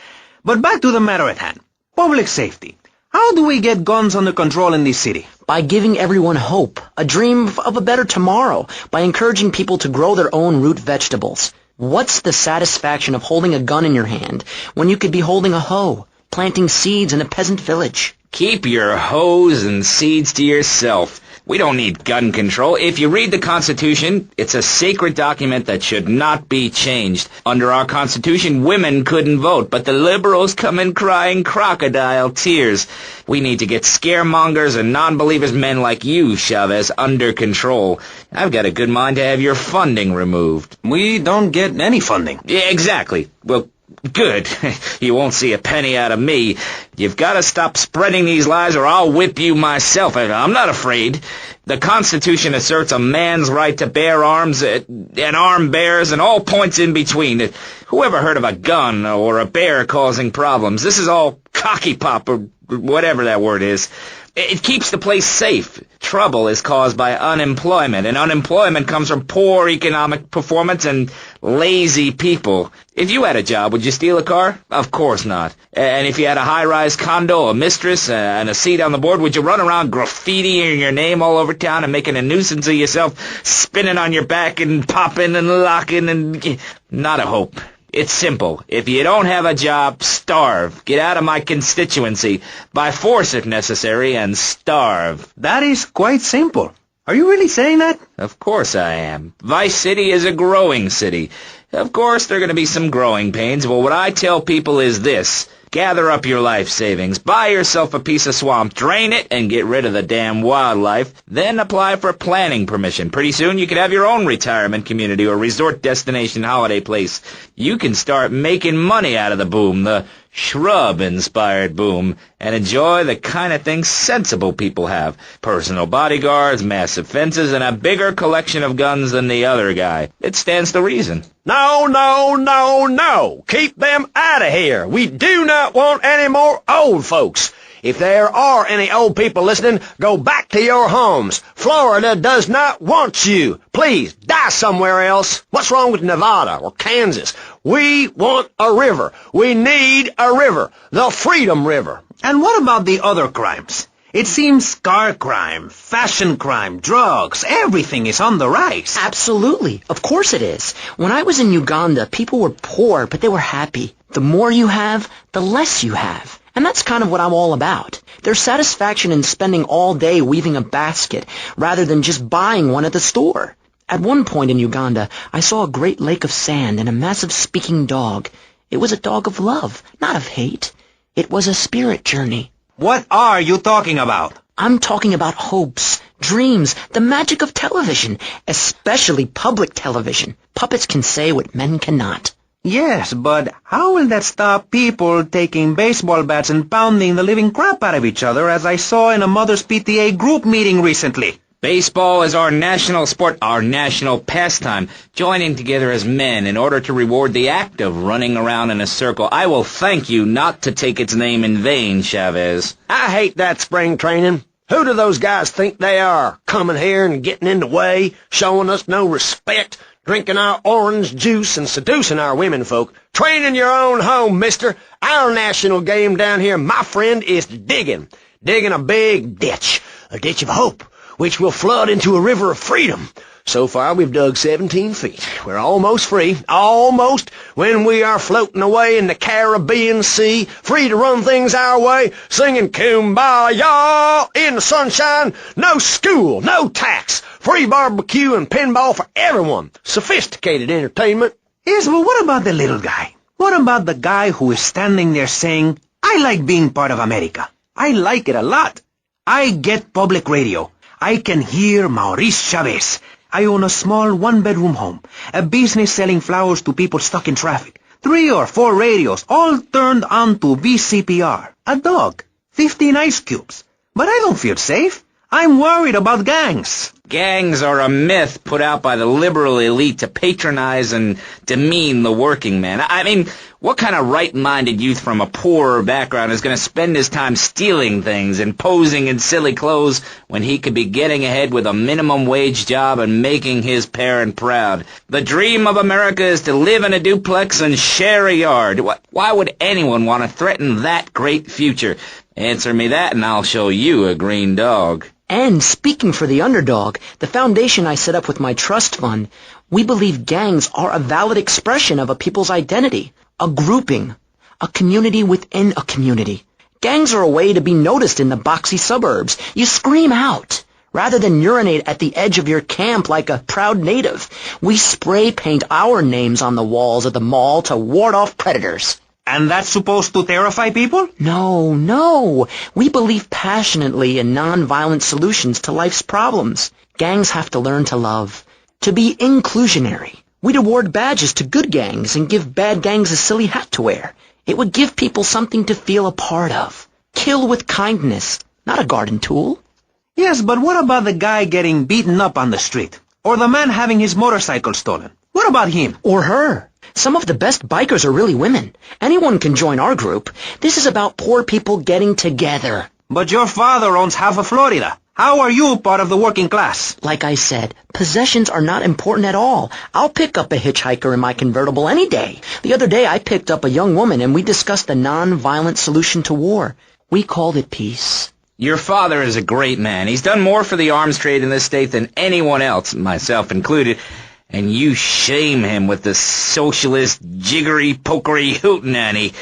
But back to the matter at hand. Public safety. How do we get guns under control in this city? By giving everyone hope, a dream of a better tomorrow, by encouraging people to grow their own root vegetables. What's the satisfaction of holding a gun in your hand when you could be holding a hoe, planting seeds in a peasant village? Keep your hoes and seeds to yourself. We don't need gun control. If you read the Constitution, it's a sacred document that should not be changed. Under our Constitution, women couldn't vote, but the liberals come in crying crocodile tears. We need to get scaremongers and non-believers, men like you, Chavez, under control. I've got a good mind to have your funding removed. We don't get any funding. Yeah, exactly. Well, good. You won't see a penny out of me. You've got to stop spreading these lies or I'll whip you myself. I'm not afraid. The Constitution asserts a man's right to bear arms and arm bearers and all points in between. Whoever heard of a gun or a bear causing problems? This is all cocky pop or whatever that word is. It keeps the place safe. trouble is caused by unemployment, and unemployment comes from poor economic performance and lazy people. If you had a job, would you steal a car? Of course not. And if you had a high-rise condo, a mistress, and a seat on the board, would you run around graffitiing your name all over town and making a nuisance of yourself, spinning on your back and popping and locking and... Not a hope. It's simple. If you don't have a job, starve. Get out of my constituency, by force if necessary, and starve. That is quite simple. Are you really saying that? Of course I am. Vice City is a growing city. Of course there are going to be some growing pains, but what I tell people is this. Gather up your life savings, buy yourself a piece of swamp, drain it, and get rid of the damn wildlife. Then apply for planning permission. Pretty soon you could have your own retirement community or resort destination holiday place. You can start making money out of the boom, the shrub-inspired boom, and enjoy the kind of things sensible people have. Personal bodyguards, massive fences, and a bigger collection of guns than the other guy. It stands to reason. No, no, no, no. Keep them out of here. We do not want any more old folks. If there are any old people listening, go back to your homes. Florida does not want you. Please, die somewhere else. What's wrong with Nevada or Kansas? We want a river. We need a river. The Freedom River. And what about the other crimes? It seems car crime, fashion crime, drugs, everything is on the rise. Absolutely. Of course it is. When I was in Uganda, people were poor, but they were happy. The more you have, the less you have. And that's kind of what I'm all about. There's satisfaction in spending all day weaving a basket rather than just buying one at the store. At one point in Uganda, I saw a great lake of sand and a massive speaking dog. It was a dog of love, not of hate. It was a spirit journey. What are you talking about? I'm talking about hopes, dreams, the magic of television, especially public television. Puppets can say what men cannot. Yes, but how will that stop people taking baseball bats and pounding the living crap out of each other, as I saw in a Mother's PTA group meeting recently? Baseball is our national sport, our national pastime, joining together as men in order to reward the act of running around in a circle. I will thank you not to take its name in vain, Chavez. I hate that spring training. Who do those guys think they are, coming here and getting in the way, showing us no respect, drinking our orange juice and seducing our women folk? Train in your own home, mister. Our national game down here, my friend, is digging. Digging a big ditch, a ditch of hope, which will flood into a river of freedom. So far, we've dug 17 feet. We're almost free, almost, when we are floating away in the Caribbean Sea, free to run things our way, singing Kumbaya in the sunshine. No school, no tax, free barbecue and pinball for everyone. Sophisticated entertainment. Yes, but what about the little guy? What about the guy who is standing there saying, I like being part of America. I like it a lot. I get public radio. I can hear Maurice Chavez. I own a small one-bedroom home, a business selling flowers to people stuck in traffic, 3 or 4 radios, all turned on to VCPR, a dog, 15 ice cubes. But I don't feel safe. I'm worried about gangs. Gangs are a myth put out by the liberal elite to patronize and demean the working man. I mean, what kind of right-minded youth from a poorer background is going to spend his time stealing things and posing in silly clothes when he could be getting ahead with a minimum wage job and making his parent proud? The dream of America is to live in a duplex and share a yard. Why would anyone want to threaten that great future? Answer me that and I'll show you a green dog. And speaking for the underdog, the foundation I set up with my trust fund, we believe gangs are a valid expression of a people's identity, a grouping, a community within a community. Gangs are a way to be noticed in the boxy suburbs. You scream out. Rather than urinate at the edge of your camp like a proud native, we spray paint our names on the walls of the mall to ward off predators. And that's supposed to terrify people? No. We believe passionately in non-violent solutions to life's problems. Gangs have to learn to love, to be inclusionary. We'd award badges to good gangs and give bad gangs a silly hat to wear. It would give people something to feel a part of. Kill with kindness, not a garden tool. Yes, but what about the guy getting beaten up on the street? Or the man having his motorcycle stolen? What about him? Or her? Some of the best bikers are really women. Anyone can join our group. This is about poor people getting together. But your father owns half of Florida. How are you part of the working class? Like I said, possessions are not important at all. I'll pick up a hitchhiker in my convertible any day. The other day I picked up a young woman and we discussed a non-violent solution to war. We called it peace. Your father is a great man. He's done more for the arms trade in this state than anyone else, myself included. And you shame him with the socialist, jiggery-pokery hootenanny.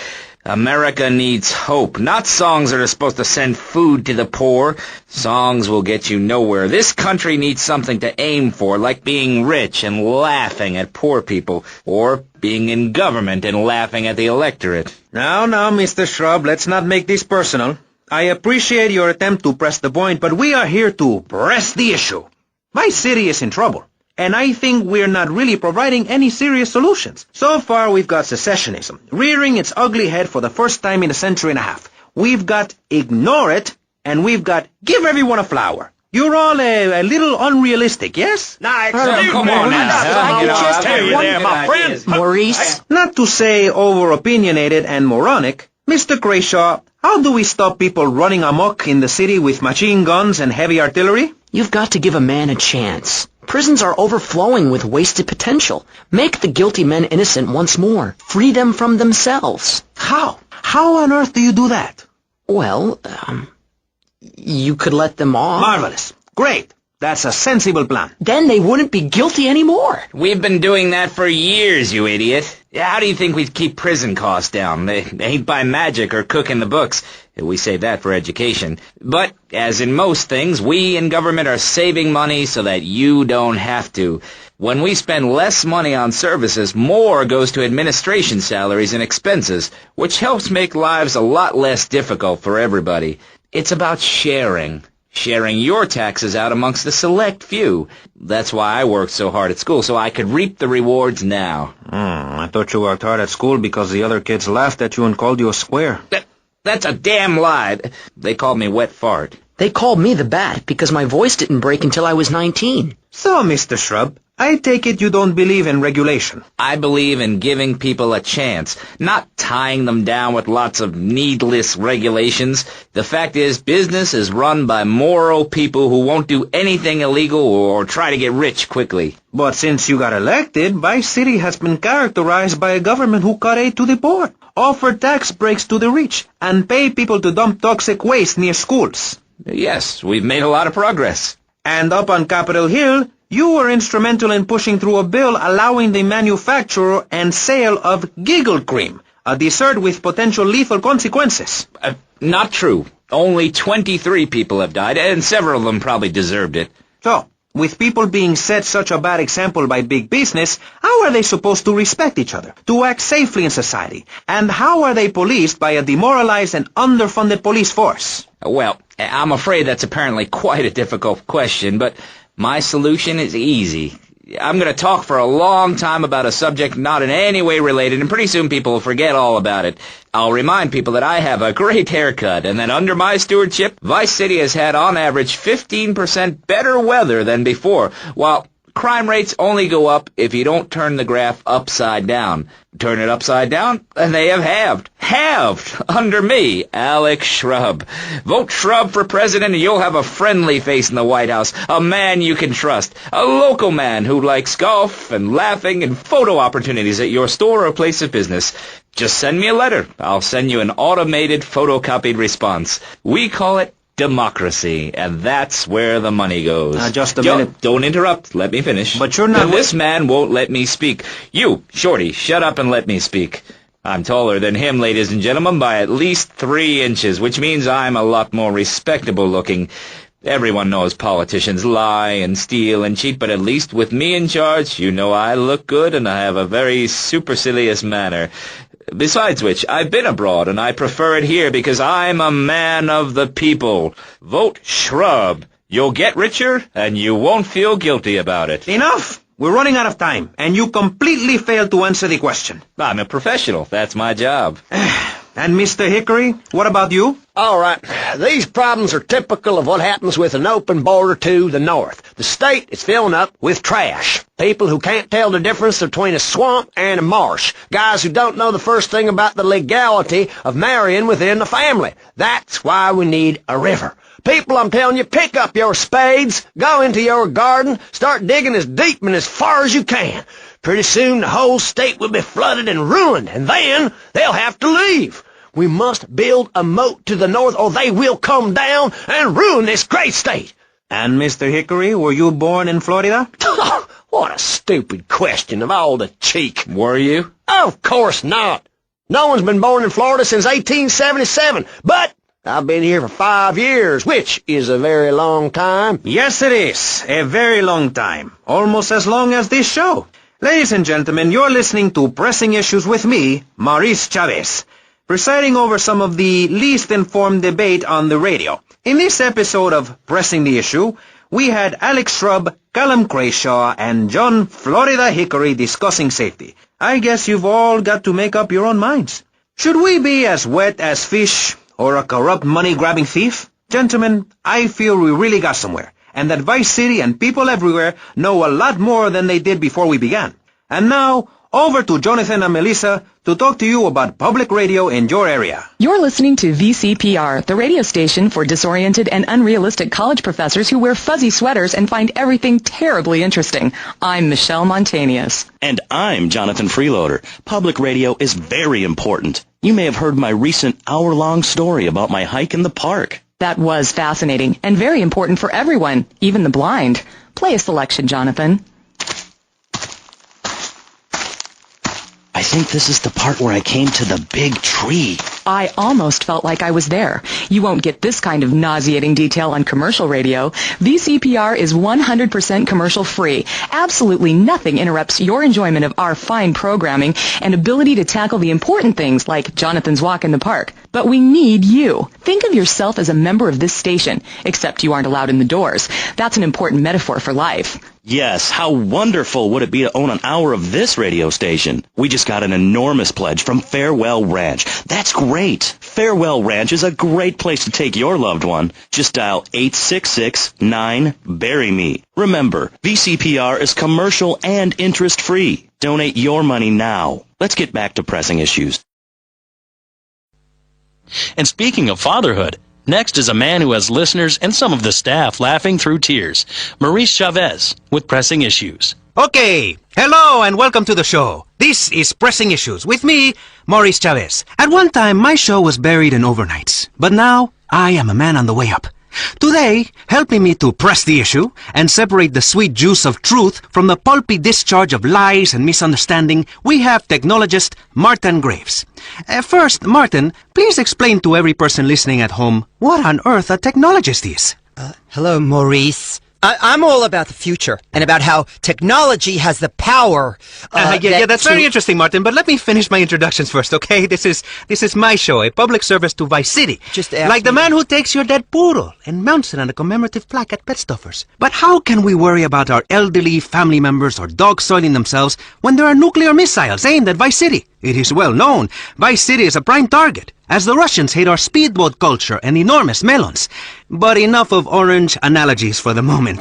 America needs hope, not songs that are supposed to send food to the poor. Songs will get you nowhere. This country needs something to aim for, like being rich and laughing at poor people, or being in government and laughing at the electorate. Now, Mr. Shrub, let's not make this personal. I appreciate your attempt to press the point, but we are here to press the issue. My city is in trouble. And I think we're not really providing any serious solutions. So far, we've got secessionism, rearing its ugly head for the first time in a century and a half. We've got ignore it, and we've got give everyone a flower. You're all a little unrealistic, yes? Nah, come on now. My friend. Maurice? Not to say over-opinionated and moronic, Mr. Crashaw, how do we stop people running amok in the city with machine guns and heavy artillery? You've got to give a man a chance. Prisons are overflowing with wasted potential. Make the guilty men innocent once more. Free them from themselves. How? How on earth do you do that? Well, you could let them off. Marvelous. Great. That's a sensible plan. Then they wouldn't be guilty anymore. We've been doing that for years, you idiot. How do you think we'd keep prison costs down? They ain't by magic or cooking the books. We save that for education. But, as in most things, we in government are saving money so that you don't have to. When we spend less money on services, more goes to administration salaries and expenses, which helps make lives a lot less difficult for everybody. It's about sharing. Sharing your taxes out amongst the select few. That's why I worked so hard at school, so I could reap the rewards now. I thought you worked hard at school because the other kids laughed at you and called you a square. That's a damn lie. They called me wet fart. They called me the Bat because my voice didn't break until I was 19. So, Mr. Shrub, I take it you don't believe in regulation. I believe in giving people a chance, not tying them down with lots of needless regulations. The fact is, business is run by moral people who won't do anything illegal or try to get rich quickly. But since you got elected, Vice City has been characterized by a government who cut aid to the poor, offer tax breaks to the rich, and pay people to dump toxic waste near schools. Yes, we've made a lot of progress. And up on Capitol Hill, you were instrumental in pushing through a bill allowing the manufacture and sale of giggle cream, a dessert with potential lethal consequences. Not true. Only 23 people have died, and several of them probably deserved it. So, with people being set such a bad example by big business, how are they supposed to respect each other, to act safely in society? And how are they policed by a demoralized and underfunded police force? Well, I'm afraid that's apparently quite a difficult question, but my solution is easy. I'm going to talk for a long time about a subject not in any way related, and pretty soon people will forget all about it. I'll remind people that I have a great haircut, and that under my stewardship, Vice City has had on average 15% better weather than before, while crime rates only go up if you don't turn the graph upside down. Turn it upside down, and they have halved. Halved! Under me, Alex Shrub. Vote Shrub for president, and you'll have a friendly face in the White House. A man you can trust. A local man who likes golf and laughing and photo opportunities at your store or place of business. Just send me a letter. I'll send you an automated photocopied response. We call it democracy, and that's where the money goes. Just a minute. Don't interrupt. Let me finish. But you're not... This man won't let me speak. You, Shorty, shut up and let me speak. I'm taller than him, ladies and gentlemen, by at least 3 inches, which means I'm a lot more respectable looking. Everyone knows politicians lie and steal and cheat, but at least with me in charge, you know I look good and I have a very supercilious manner. Besides which, I've been abroad, and I prefer it here because I'm a man of the people. Vote Shrub. You'll get richer, and you won't feel guilty about it. Enough! We're running out of time, and you completely failed to answer the question. I'm a professional. That's my job. And Mr. Hickory, what about you? All right. These problems are typical of what happens with an open border to the north. The state is filling up with trash. People who can't tell the difference between a swamp and a marsh. Guys who don't know the first thing about the legality of marrying within the family. That's why we need a river. People, I'm telling you, pick up your spades, go into your garden, start digging as deep and as far as you can. Pretty soon the whole state will be flooded and ruined, and then they'll have to leave. We must build a moat to the north, or they will come down and ruin this great state. And, Mr. Hickory, were you born in Florida? What a stupid question of all the cheek. Were you? Of course not. No one's been born in Florida since 1877, but I've been here for 5 years, which is a very long time. Yes, it is. A very long time. Almost as long as this show. Ladies and gentlemen, you're listening to Pressing Issues with me, Maurice Chavez, presiding over some of the least informed debate on the radio. In this episode of Pressing the Issue, we had Alex Shrub, Callum Crayshaw, and John Florida Hickory discussing safety. I guess you've all got to make up your own minds. Should we be as wet as fish or a corrupt money-grabbing thief? Gentlemen, I feel we really got somewhere, and that Vice City and people everywhere know a lot more than they did before we began. And now, over to Jonathan and Melissa to talk to you about public radio in your area. You're listening to VCPR, the radio station for disoriented and unrealistic college professors who wear fuzzy sweaters and find everything terribly interesting. I'm Michelle Montanius. And I'm Jonathan Freeloader. Public radio is very important. You may have heard my recent hour-long story about my hike in the park. That was fascinating and very important for everyone, even the blind. Play a selection, Jonathan. I think this is the part where I came to the big tree. I almost felt like I was there. You won't get this kind of nauseating detail on commercial radio. VCPR is 100% commercial free. Absolutely nothing interrupts your enjoyment of our fine programming and ability to tackle the important things like Jonathan's walk in the park. But we need you. Think of yourself as a member of this station, except you aren't allowed in the doors. That's an important metaphor for life. Yes, how wonderful would it be to own an hour of this radio station? We just got an enormous pledge from Farewell Ranch. That's great. Farewell Ranch is a great place to take your loved one. Just dial 866-9-BURY-ME. Remember, VCPR is commercial and interest-free. Donate your money now. Let's get back to pressing issues. And speaking of fatherhood, next is a man who has listeners and some of the staff laughing through tears. Maurice Chavez with Pressing Issues. Okay, hello and welcome to the show. This is Pressing Issues with me, Maurice Chavez. At one time, my show was buried in overnights, but now I am a man on the way up. Today, helping me to press the issue and separate the sweet juice of truth from the pulpy discharge of lies and misunderstanding, we have technologist Martin Graves. First, Martin, please explain to every person listening at home what on earth a technologist is. Hello, Maurice. I'm all about the future and about how technology has the power. That's very interesting, Martin. But let me finish my introductions first, okay? This is my show, a public service to Vice City. Like the man who takes your dead poodle and mounts it on a commemorative plaque at Pet Stuffers. But how can we worry about our elderly family members or dogs soiling themselves when there are nuclear missiles aimed at Vice City? It is well known. Vice City is a prime target, as the Russians hate our speedboat culture and enormous melons. But enough of orange analogies for the moment.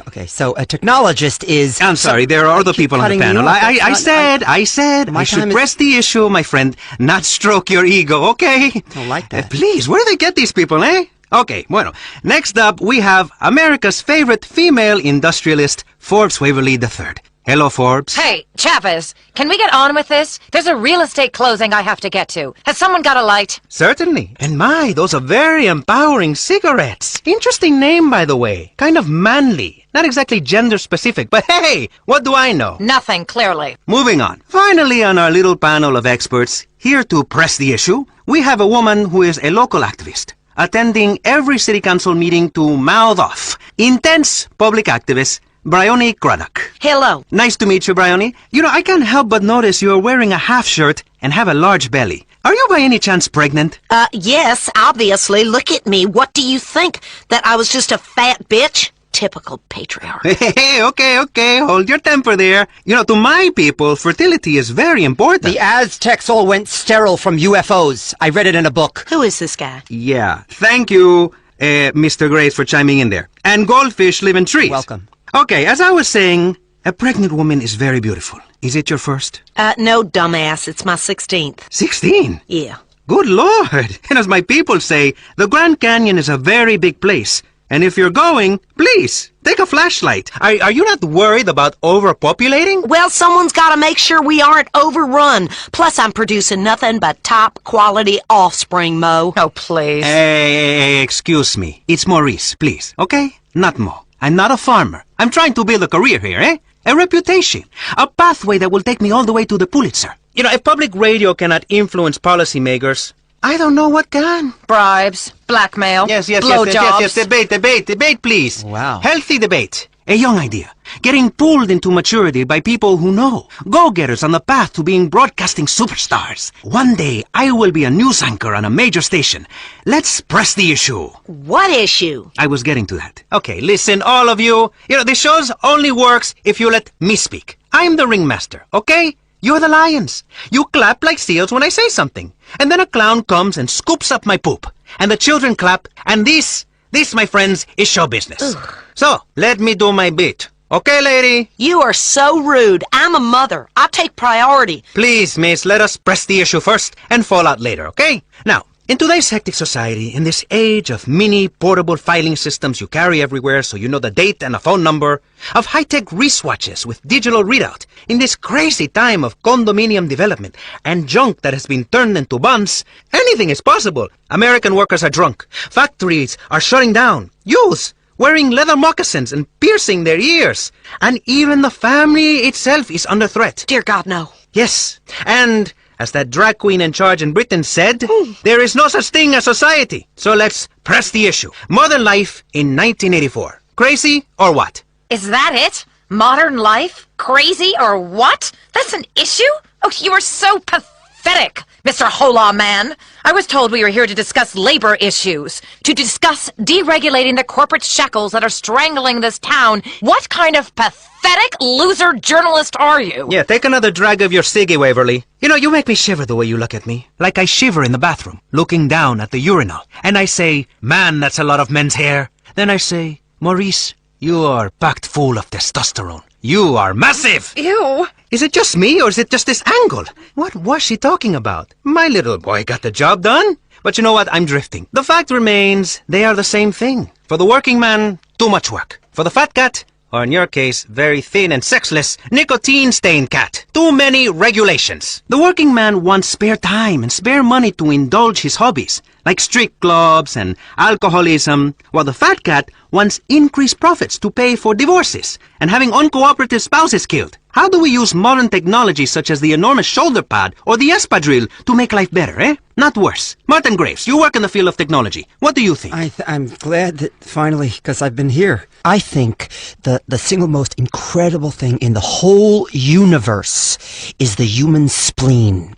Okay, so a technologist is... I'm sorry, there are other people on the panel. I said I should press the issue, my friend, not stroke your ego, okay? I don't like that. Please, where do they get these people, eh? Okay, bueno. Next up, we have America's favorite female industrialist, Forbes Waverly III. Hello, Forbes. Hey, Chavez, can we get on with this? There's a real estate closing I have to get to. Has someone got a light? Certainly. And my, those are very empowering cigarettes. Interesting name, by the way. Kind of manly. Not exactly gender-specific, but hey, what do I know? Nothing, clearly. Moving on. Finally, on our little panel of experts, here to press the issue, we have a woman who is a local activist, attending every city council meeting to mouth off. Intense public activist, Bryony Craddock. Hello. Nice to meet you, Bryony. You know, I can't help but notice you're wearing a half shirt and have a large belly. Are you by any chance pregnant? Yes, obviously. Look at me. What do you think? That I was just a fat bitch? Typical patriarch. Hey, okay. Hold your temper there. You know, to my people, fertility is very important. The Aztecs all went sterile from UFOs. I read it in a book. Who is this guy? Yeah. Thank you, Mr. Grace, for chiming in there. And goldfish live in trees. Welcome. Okay, as I was saying, a pregnant woman is very beautiful. Is it your first? No, dumbass. It's my 16th. 16? Yeah. Good Lord! And as my people say, the Grand Canyon is a very big place. And if you're going, please, take a flashlight. Are you not worried about overpopulating? Well, someone's got to make sure we aren't overrun. Plus, I'm producing nothing but top-quality offspring, Mo. Oh, please. Hey, excuse me. It's Maurice, please, okay? Not Mo. I'm not a farmer. I'm trying to build a career here, eh? A reputation. A pathway that will take me all the way to the Pulitzer. You know, if public radio cannot influence policymakers, I don't know what can. Bribes, blackmail, Yes. blowjobs. Debate, please. Wow. Healthy debate. A young idea. Getting pulled into maturity by people who know. Go-getters on the path to being broadcasting superstars. One day, I will be a news anchor on a major station. Let's press the issue. What issue? I was getting to that. Okay, listen, all of you. You know, the shows only works if you let me speak. I'm the ringmaster, okay? You're the lions. You clap like seals when I say something. And then a clown comes and scoops up my poop. And the children clap, and this, my friends, is show business. Ugh. So, let me do my bit. Okay, lady? You are so rude. I'm a mother. I take priority. Please, miss, let us press the issue first and fall out later, okay? Now, in today's hectic society, in this age of mini portable filing systems you carry everywhere so you know the date and a phone number, of high-tech wristwatches with digital readout, in this crazy time of condominium development and junk that has been turned into bombs, anything is possible. American workers are drunk. Factories are shutting down. Youths wearing leather moccasins and piercing their ears. And even the family itself is under threat. Dear God, no. Yes, and as that drag queen in charge in Britain said, there is no such thing as society. So let's press the issue. Modern life in 1984. Crazy or what? Is that it? Modern life? Crazy or what? That's an issue? Oh, you are so pathetic, Mr. Hola Man. I was told we were here to discuss labor issues, to discuss deregulating the corporate shackles that are strangling this town. What kind of pathetic loser journalist are you? Yeah, take another drag of your ciggy, Waverly. You know, you make me shiver the way you look at me. Like I shiver in the bathroom, looking down at the urinal. And I say, man, that's a lot of men's hair. Then I say, Maurice, you are packed full of testosterone. You are massive! Ew. Is it just me, or is it just this angle? What was she talking about? My little boy got the job done. But you know what? I'm drifting. The fact remains, they are the same thing. For the working man, too much work. For the fat cat, or in your case, very thin and sexless, nicotine-stained cat. Too many regulations. The working man wants spare time and spare money to indulge his hobbies, like strip clubs and alcoholism, while the fat cat wants increased profits to pay for divorces and having uncooperative spouses killed. How do we use modern technology such as the enormous shoulder pad or the espadrille to make life better, eh? Not worse. Martin Graves, you work in the field of technology. What do you think? I'm glad that finally, because I've been here. I think the single most incredible thing in the whole universe is the human spleen.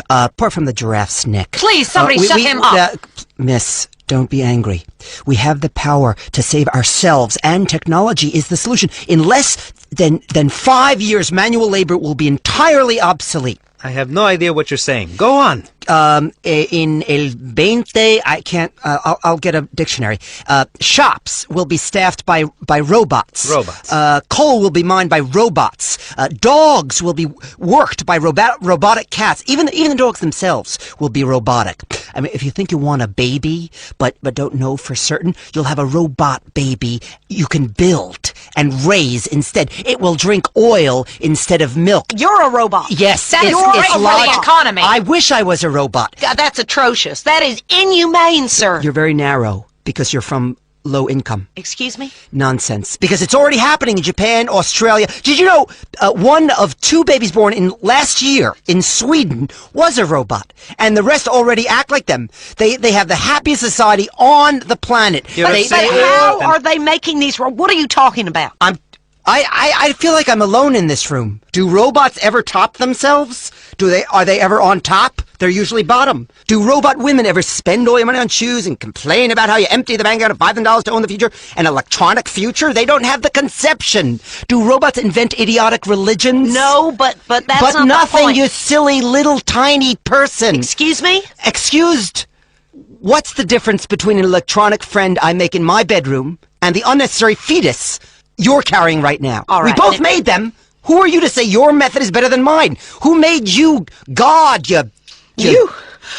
Apart from the giraffe's neck. Please, somebody shut him up. Miss, don't be angry. We have the power to save ourselves, and technology is the solution. In less than 5 years, manual labor will be entirely obsolete. I have no idea what you're saying. Go on. In el 20, I can't, I'll get a dictionary. Shops will be staffed by robots. Robots. Coal will be mined by robots. Dogs will be worked by robotic cats. Even the dogs themselves will be robotic. I mean, if you think you want a baby, but don't know for certain, you'll have a robot baby you can build and raise instead. It will drink oil instead of milk. You're a robot. Yes, that is it's for the economy. I wish I was a robot. God, that's atrocious. That is inhumane, sir. You're very narrow because you're from low income. Excuse me? Nonsense. Because it's already happening in Japan, Australia. Did you know 1 of 2 babies born in last year in Sweden was a robot? And the rest already act like them. They have the happiest society on the planet. But how are they making these? What are you talking about? I feel like I'm alone in this room. Do robots ever top themselves? Are they ever on top? They're usually bottom. Do robot women ever spend all your money on shoes and complain about how you empty the bank out of $5,000 to own the future? An electronic future? They don't have the conception. Do robots invent idiotic religions? No, but that's not nothing, the point. you silly little tiny person. Excuse me? Excused. What's the difference between an electronic friend I make in my bedroom and the unnecessary fetus you're carrying right now? All right. We both made them. Who are you to say your method is better than mine? Who made you God, you...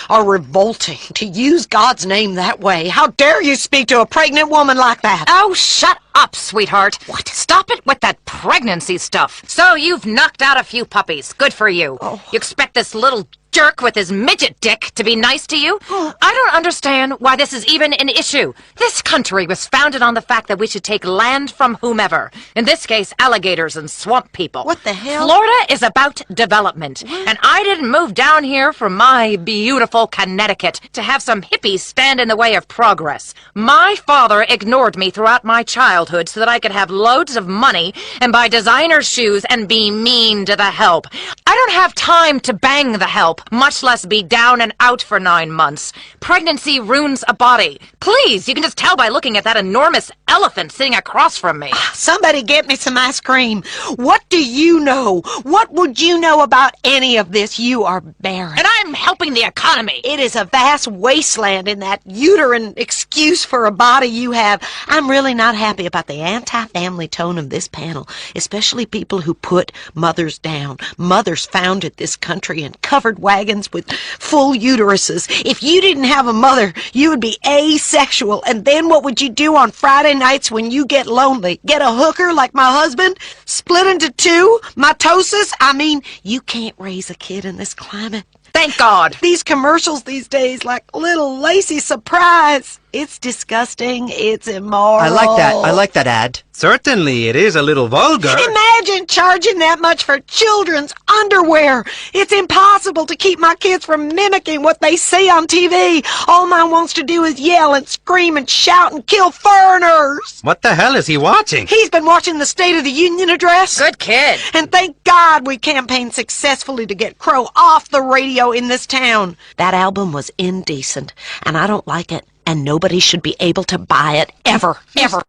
are revolting. To use God's name that way. How dare you speak to a pregnant woman like that? Oh, shut up, sweetheart. What? Stop it with that pregnancy stuff. So you've knocked out a few puppies. Good for you. Oh. You expect this little jerk with his midget dick to be nice to you? I don't understand why this is even an issue. This country was founded on the fact that we should take land from whomever. In this case, alligators and swamp people. What the hell? Florida is about development. What? And I didn't move down here from my beautiful Connecticut to have some hippies stand in the way of progress. My father ignored me throughout my childhood so that I could have loads of money and buy designer shoes and be mean to the help. I don't have time to bang the help, much less be down and out for 9 months. Pregnancy ruins a body. Please, you can just tell by looking at that enormous elephant sitting across from me. Somebody get me some ice cream. What do you know? What would you know about any of this? You are barren. And I'm helping the economy. It is a vast wasteland in that uterine excuse for a body you have. I'm really not happy about the anti-family tone of this panel, especially people who put mothers down. Mothers founded this country and covered wagons with full uteruses. If you didn't have a mother, you would be asexual. And then what would you do on Friday nights when you get lonely? Get a hooker like my husband? Split into two? Mitosis? I mean, you can't raise a kid in this climate. Thank God. These commercials these days, like little lacy surprise. It's disgusting. It's immoral. I like that ad. Certainly, it is a little vulgar. Imagine charging that much for children's underwear. It's impossible to keep my kids from mimicking what they see on TV. All mine wants to do is yell and scream and shout and kill foreigners. What the hell is he watching? He's been watching the State of the Union address. Good kid. And thank God we campaigned successfully to get Crow off the radio in this town. That album was indecent, and I don't like it. And nobody should be able to buy it, ever, ever.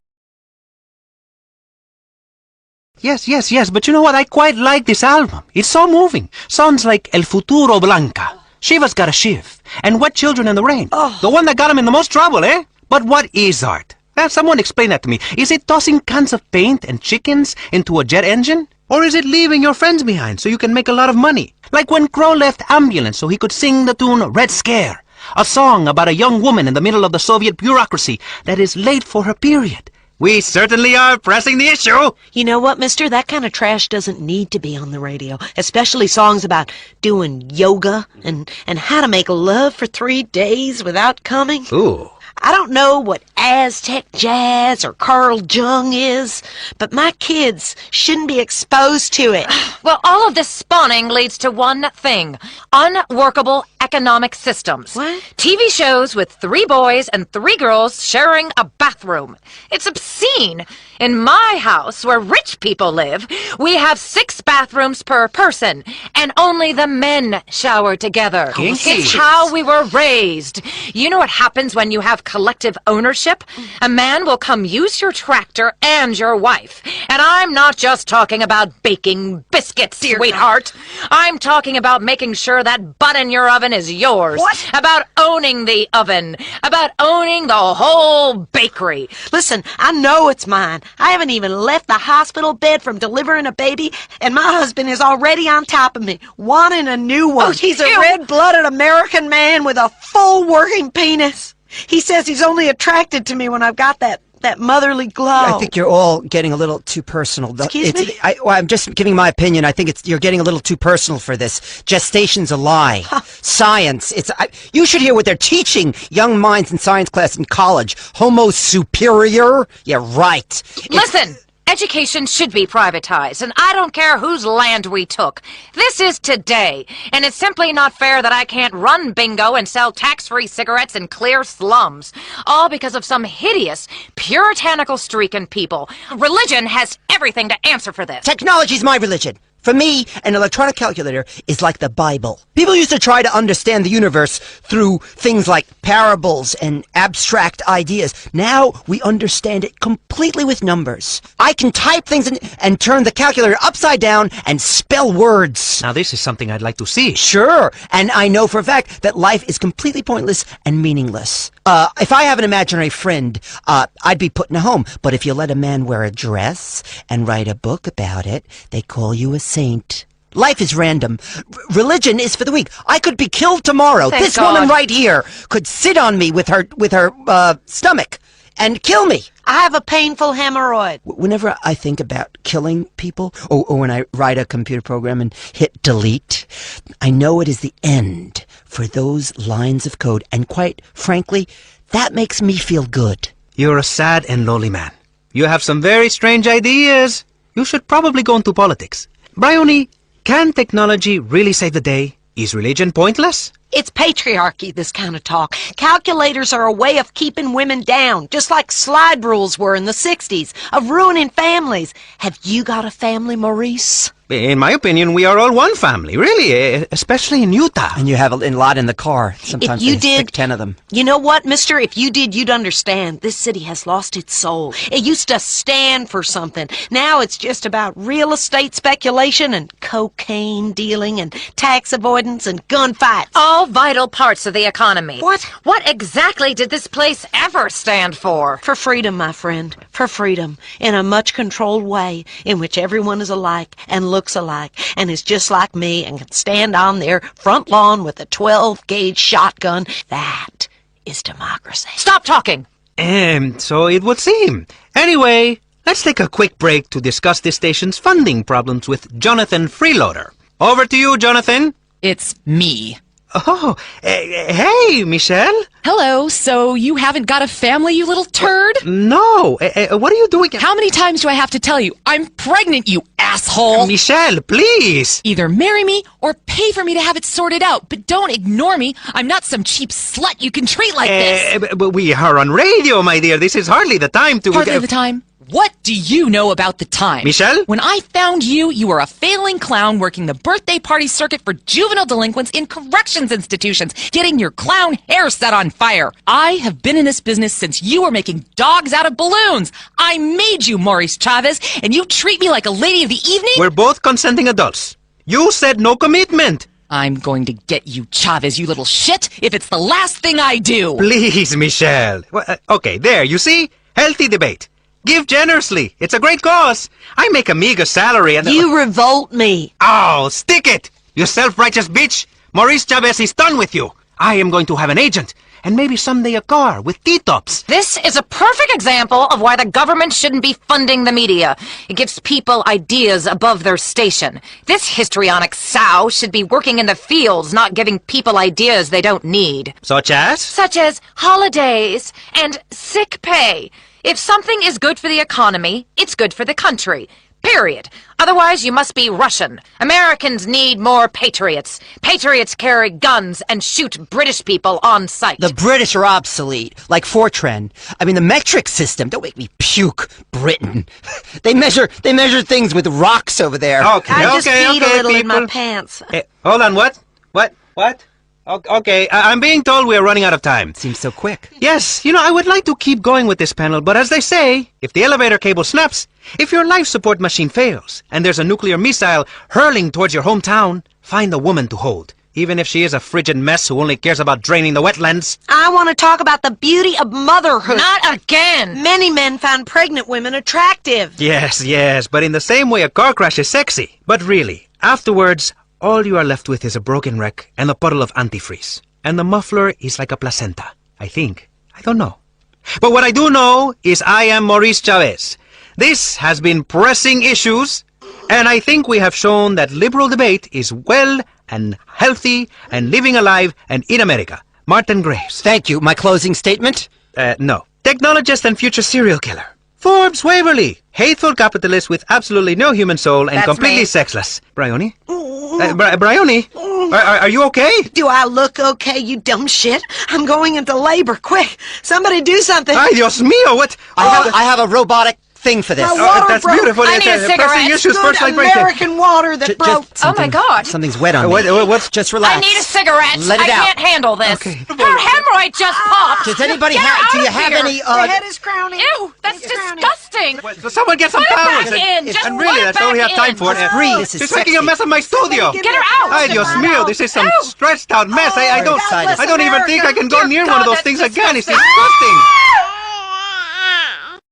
Yes, but you know what? I quite like this album. It's so moving. Sounds like El Futuro Blanca. Shiva's got a shiv. And Wet Children in the Rain. Oh. The one that got him in the most trouble, eh? But what is art? Someone explain that to me. Is it tossing cans of paint and chickens into a jet engine? Or is it leaving your friends behind so you can make a lot of money? Like when Crow left Ambulance so he could sing the tune Red Scare. A song about a young woman in the middle of the Soviet bureaucracy that is late for her period. We certainly are pressing the issue. You know what, mister? That kind of trash doesn't need to be on the radio. Especially songs about doing yoga and how to make love for 3 days without coming. Ooh. I don't know what Aztec jazz or Carl Jung is, but my kids shouldn't be exposed to it. Well, all of this spawning leads to one thing. Unworkable economic systems. What? TV shows with 3 boys and 3 girls sharing a bathroom. It's obscene. In my house, where rich people live, we have 6 bathrooms per person, and only the men shower together. Kinky. It's how we were raised. You know what happens when you have collective ownership? A man will come use your tractor and your wife. And I'm not just talking about baking biscuits, sweetheart. I'm talking about making sure that butt in your oven is yours. What? About owning the oven. About owning the whole bakery. Listen, I know it's mine. I haven't even left the hospital bed from delivering a baby, and my husband is already on top of me, wanting a new one. Oh, he's a ew. red-blooded American man with a full working penis. He says he's only attracted to me when I've got that motherly glow. I think you're all getting a little too personal. Excuse me? I'm just giving my opinion. I think you're getting a little too personal for this. Gestation's a lie. Science. You should hear what they're teaching young minds in science class in college. Homo superior? Yeah, right. Listen! Education should be privatized, and I don't care whose land we took. This is today, and it's simply not fair that I can't run bingo and sell tax-free cigarettes in clear slums. All because of some hideous, puritanical streak in people. Religion has everything to answer for this. Technology's my religion. For me, an electronic calculator is like the Bible. People used to try to understand the universe through things like parables and abstract ideas. Now we understand it completely with numbers. I can type things and turn the calculator upside down and spell words. Now this is something I'd like to see. Sure, and I know for a fact that life is completely pointless and meaningless. If I have an imaginary friend, I'd be put in a home. But if you let a man wear a dress and write a book about it, they call you a saint. Life is random. Religion is for the weak. I could be killed tomorrow. Thank This God. woman right here could sit on me with her stomach and kill me. I have a painful hemorrhoid. Whenever I think about killing people, or when I write a computer program and hit delete, I know it is the end for those lines of code. And quite frankly, that makes me feel good. You're a sad and lonely man. You have some very strange ideas. You should probably go into politics. Bryony, can technology really save the day? Is religion pointless? It's patriarchy, this kind of talk. Calculators are a way of keeping women down, just like slide rules were in the 60s, of ruining families. Have you got a family, Maurice? In my opinion, we are all one family, really, especially in Utah. And you have a lot in the car. Sometimes If you they stick did- 10 of them. You know what, mister? If you did, you'd understand. This city has lost its soul. It used to stand for something. Now it's just about real estate speculation and cocaine dealing and tax avoidance and gunfights. All vital parts of the economy. What? What exactly did this place ever stand for? For freedom, my friend. For freedom. In a much controlled way in which everyone is alike and looks alike and is just like me and can stand on their front lawn with a 12-gauge shotgun. That is democracy. Stop talking! So it would seem. Anyway, let's take a quick break to discuss this station's funding problems with Jonathan Freeloader. Over to you, Jonathan. It's me. Oh, hey, Michelle. Hello, so you haven't got a family, you little turd? No, what are you doing? How many times do I have to tell you? I'm pregnant, you asshole! Michelle, please! Either marry me or pay for me to have it sorted out, but don't ignore me. I'm not some cheap slut you can treat like this. But we are on radio, my dear. This is hardly the time to... Hardly the time? What do you know about the time? Michelle? When I found you, you were a failing clown working the birthday party circuit for juvenile delinquents in corrections institutions, getting your clown hair set on fire. I have been in this business since you were making dogs out of balloons. I made you, Maurice Chavez, and you treat me like a lady of the evening? We're both consenting adults. You said no commitment. I'm going to get you, Chavez, you little shit, if it's the last thing I do. Please, Michelle. Okay, there, you see? Healthy debate. Give generously. It's a great cause. I make a meager salary and... You revolt me. Oh, stick it! You self-righteous bitch! Maurice Chavez is done with you. I am going to have an agent. And maybe someday a car with T-tops. This is a perfect example of why the government shouldn't be funding the media. It gives people ideas above their station. This histrionic sow should be working in the fields, not giving people ideas they don't need. Such as? Such as holidays and sick pay. If something is good for the economy, it's good for the country. Period. Otherwise, you must be Russian. Americans need more patriots. Patriots carry guns and shoot British people on sight. The British are obsolete, like Fortran. I mean, the metric system. Don't make me puke, Britain. They measure things with rocks over there. Okay, I just peed a little in my people. pants. Hold on, what? What? Okay, I'm being told we're running out of time. Seems so quick. Yes, I would like to keep going with this panel, but as they say, if the elevator cable snaps, if your life support machine fails, and there's a nuclear missile hurling towards your hometown, find a woman to hold, even if she is a frigid mess who only cares about draining the wetlands. I want to talk about the beauty of motherhood. Not again! Many men found pregnant women attractive. Yes, but in the same way a car crash is sexy. But really, afterwards, all you are left with is a broken wreck and a puddle of antifreeze. And the muffler is like a placenta, I think. I don't know. But what I do know is I am Maurice Chavez. This has been Pressing Issues, and I think we have shown that liberal debate is well and healthy and living alive and in America. Martin Graves. Thank you. My closing statement? No. Technologist and future serial killer. Forbes Waverly. Hateful capitalist with absolutely no human soul and That's completely me. Sexless. Bryony? Bryony? Are you okay? Do I look okay, you dumb shit? I'm going into labor. Quick, somebody do something. Ay, Dios mío, what? I have a robotic thing for this. My water That's broke. beautiful. I need a cigarette. Pressing Issues Good first light break. American water that broke. Oh my God! Something's wet on me. What's... Just relax. I need a cigarette. Let it I out. can't handle this. Okay. Her hemorrhoid just popped. Does anybody Get have? out Do you of have here. any? Your head is crowning. Ew, that's It's crowning. disgusting. So someone get some Put it towels. back in. Just And put really, it that's all we back have time in. for. Just breathe. This is She's making a sexy. mess of my studio. Get her out. Ay, Dios mío, this is some Ew. stretched out mess. I don't Godless even think I can go America. near one of those God, things that's again. It's disgusting. disgusting.